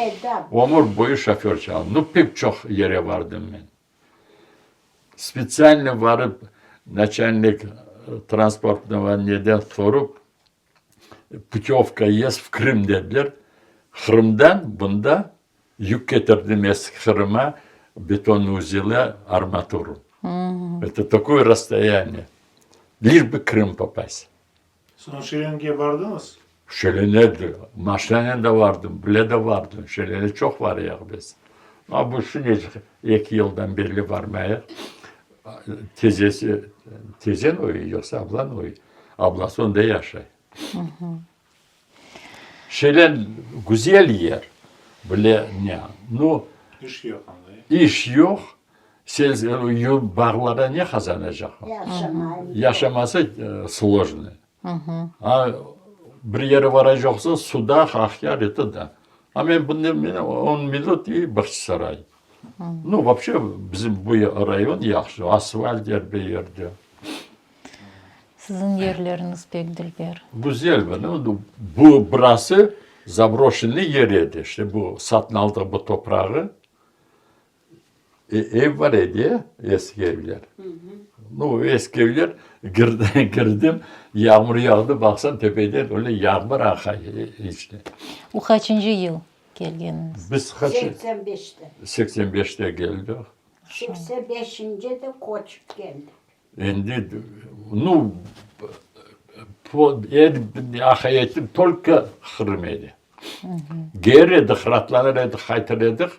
Ömür boyu şoför çaldım. Ну, pek çok yere vardım ben. Специально varıp начальник transportного neden sorup putevka есть в Крым dediler. Kırım'dan bunda yük getirdim eski Kırım'a beton uzile armaturu. Это такое расстояние. Лишь бы Крым попасть. Sonra Şiringe'ye vardınız. Şelene de, Maşlanen de vardım, bile de vardım. Şelene çok var ya biz. Ama bu şu necik 2 yıldan beri varmaya. Tezen oyu yoksa ablan oyu. Ablası onda yaşay. Şelen güzel yer. Böyle ne? No, İş yok anda. iş yok. Siz bağlara ne kazanacak? Yaşaması sложно. А bir yere varacaksa suda hakyar eti de. Ama ben bunu 10 minut iyi Bahçesaray. Ну, вообще bizim bu rayon yaxşı. Asfalt yer bir yerde. Sizin yerleriniz pek dilber. Güzel benim. Bu burası заброшенный yer idi. İşte bu satın aldık bu toprağı. Ev var idi, eski evler. No, eski evler girdim, yağmur yağdı, baksan tepeden öyle yağmur akıyor işte. O kaçıncı yıl gelgeniniz? Biz 85'te. 85'te geldik. 85'ince de koçup geldi. Endi, ну, ахаятым только Kırım idi. Geri dıkratlanırdık, haytırdık.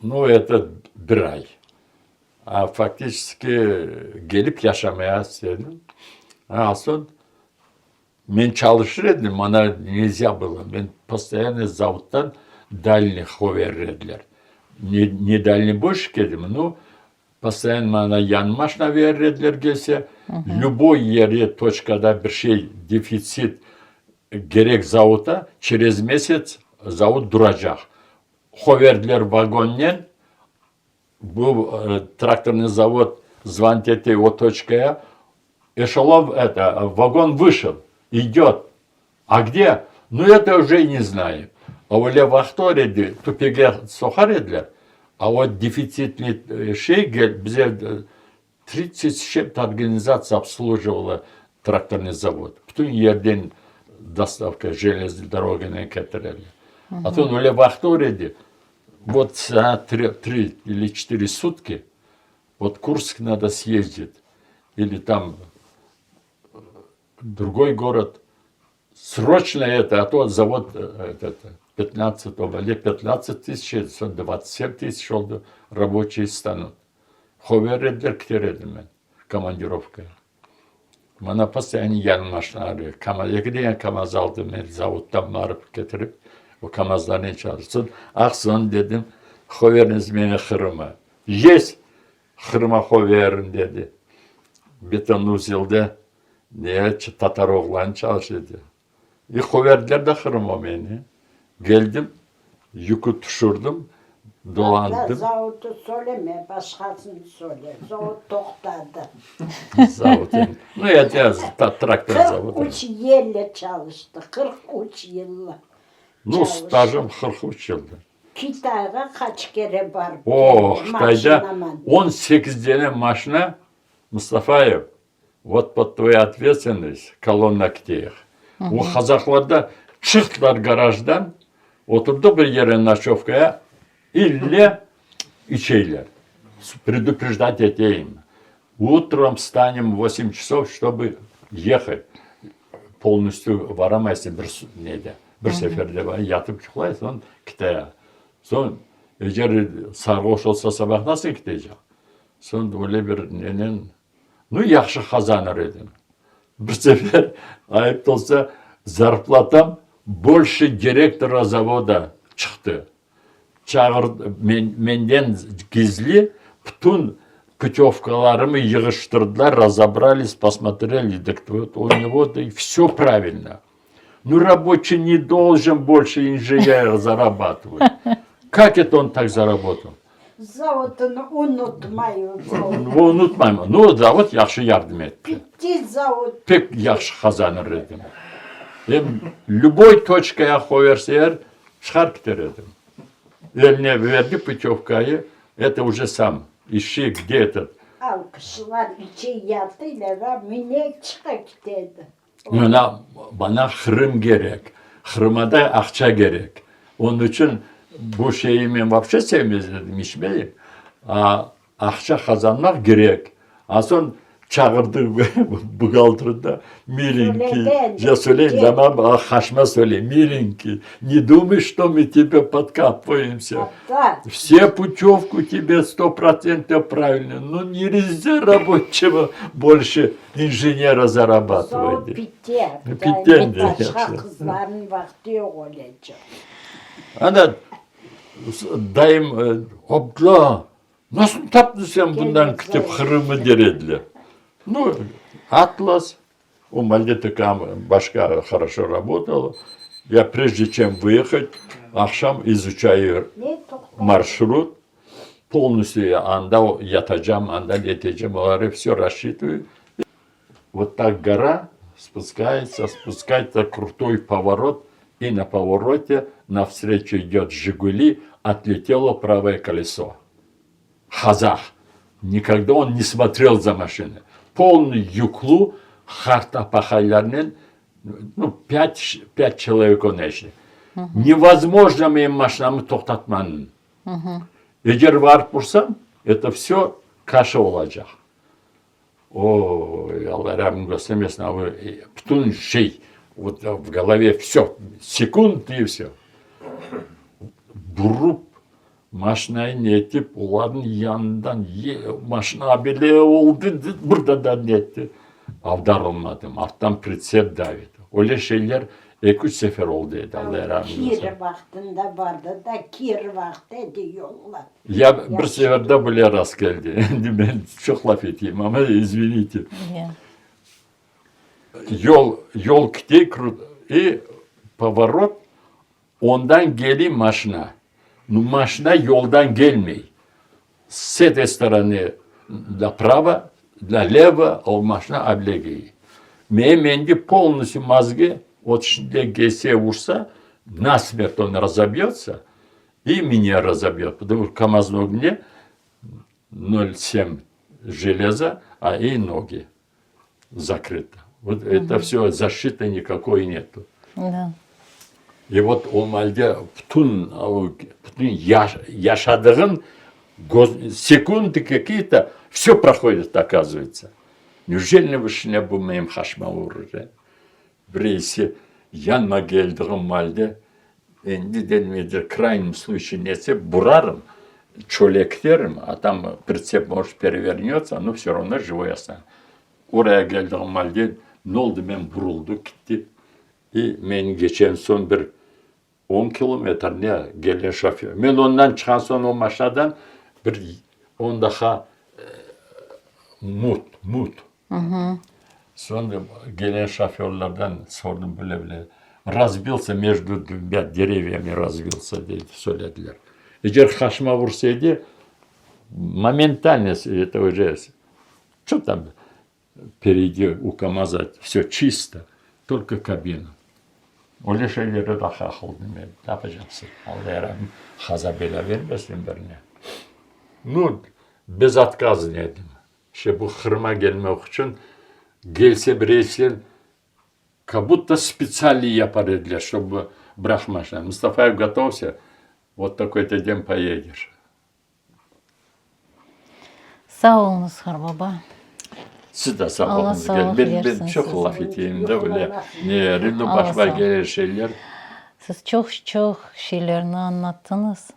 Ну, это bir ay. Faktiski gelip yaşamaya istedim. Son ben çalışırdım, bana nельзя было. Ben постоянно заводtan дальних verirdiler. Ne дальнебойщик edim, ну, постоянно bana yan maşına verirdiler gelse. Любой yere, точкada bir şey, defisit gerek zavuta, через месяц zavut duracak. Verdiler vagonyen, bu тракторный завод звонит этой вот точкой, эшелон, вагон вышел, идет. А где? Ну, это уже не знаю. А öyle vakti tüpekler sokar ediler. А вот дефицитli şey bize 30 с чем-то организаций обслуживала тракторный завод. Потом yerden доставка железной дорогой кеттерели. А то нуле в Ахтореде, вот за 3 или 4 сутки, вот Курск надо съездить, или там другой город, срочно это, а то завод этот, 15 или 15 тысяч, 27 тысяч oldu рабочие станут. Ховередler kteredim командировка. Bana постоянно yanım maşınları. Yakıda kamaz aldım, zavuttan varıp getirip o kamazlarını çalışsın. Akson dedim, hoveriniz beni Kırım'a. Yes, Kırım'a hoverin dedi. Beton uzilde niye Tatar oğlan çalışıyordu. Hoverdiler de Kırım'a beni. Geldim, yükü düşürdüm, dolandım. Zavutu söyleme, başkasını söyle. Zavut toxtadı. Zavutun. Ну, я тебя трактор завод. 43 yılla çalıştı. 43 yılla. Ну, стажım 43 yıldı. Kitay'a kaç kere var? O, Xitayda Maşinaman. 18 tane машина, Mustafaev, вот под твою ответственность, колонна Китеев. O Kazaklarda çıktılar garajdan, oturdu bir yere ночевкая, ille içeyler. Предупреждать edeyim. Утром встанем в 8 часов, чтобы ехать. Полностью varamazsın bir seferde yatıp çıklayız, son Kitay'a. Son eğer sarhoş olsa sabah nasıl gidecek? Son öyle bir nenen, ну yaxşı kazanır edim. Bir sefer ayıp olsa zarplatam больше директора завода çıktı. Çağırdı, menden gizli bütün путевкаларımı yığıştırdılar, разобрались, посмотрели, так вот у него все правильно. Ну, рабочий не должен больше инженера зарабатывать. Как это он так заработал? Zavutunu unutmayın. Ну, unutmayın. Ну, завод yaxşı yardım etti. Bitti zavut. Pek yaxşı kazanır edim. Любой точкaya koyarsa eğer çıkar gider edim. Eline verdi путевкayı, это уже сам. İşi где этот? Alkışlar içi yatıyla minek çıkak dedi. Bana Kırım gerek. Kırım'a da akça gerek. Onun için bu şeyi ben вообще sevmezdim içmeyi. Akça kazanmak gerek. Son çağırdı bugaltırda миленький. Я söyleyin zaman haşma söyleyeyim. Миленький. Не думай, что мы тебя подкапываемся. Hatta Все путевку тебе 100% правильно. Ну нельзя рабочего больше инженера zavut зарабатывать. bitti. Bitti Yani diyor. başka kızların vakti yok olacak. Ana dayım abla nasıl taptın sen bundan kitap Kırım'ı derediler. Ну, Атлас, у Мальдетика башка хорошо работала. Я прежде чем выехать, akşam изучаю Ne toxtadı? маршрут, полностью анда yatacağım, анда летeceğim, onları все рассчитываю. Вот так гора спускается, крутой поворот, и на повороте навстречу идет Жигули, отлетело правое колесо. Казах. Никогда он не смотрел за машиной. Полный yüklü хартапахайларнен, ну, 5 человек он eşli. Невозможно моим машинамı toxtatmanın. Eğer varıp vursam, это все каша olacak. Ой, Allah rahmet göstermesin abi. Bütün şey, вот в голове все, секунд и все. Durup maşinayı netip onların yanından maşina bile oldu burada da netti. Avdarılmadım. Alttan pritsep davet. Öyle şeyler 2-3 sefer oldu dedi. Allah rahmet eylesin. Kir vaktinde vardı da kir vakti diyorlar. Ya bir sefer de böyle rast geldi. Ben çok laf edeyim ama извините. Yeah. Yol gidiyor и поворот. Ondan geliyor maşina. Но машина yoldan gelmiyor. С этой стороны направо, налево, а машина облегает. Меменди полностью мозги, вот что ГС вурса, насмерть он разобьется, и меня разобьет, потому что КамАЗ на огне 0,7 железо, и ноги закрыто. Вот это все защиты никакой нету. Да. И вот o halde bütün yaşadığın секунды какие-то, все проходит, оказывается. Неужели вышне bu benim haşma vurur? Birisi yanma geldiğim halde, endi dedim, крайнем случае несе, бурарım, çöleklerim, а там прицеп может перевернется, но все равно живой останется. Oraya geldiğim halde, ne oldu, ben vuruldu, gitti. Ben geçen son bir 10 kilometre ne gelen şoför. Ben ondan çıkan son o maşadan bir 10 daha mut. Sonra gelen şoförlerden sordum böyle. Разбился между двумя деревьями, разбился, söylediler. Eğer haşma vursaydı, моментально это уже, что там, впереди у КамАЗа все чисто, только кабина. Öyle şeyleri daha kıldım ben. Ne yapacaksın? Allah yaramı haza bela vermesin birine. Ну, безотказно dedim. İşte bu Kırım'a gelmek için gelse bireysen как будто специально yapar dediler, чтобы bırakmaşlar. Mustafa'ya готовься, вот такой-то день поедешь. Sağ olunuz Harbaba. Siz de sağ Allah olun. sağlık Ben versin çok size. laf edeyim de böyle. Rindu Allah başıma sağlık. gelen şeyler. Siz çok şeylerini anlattınız.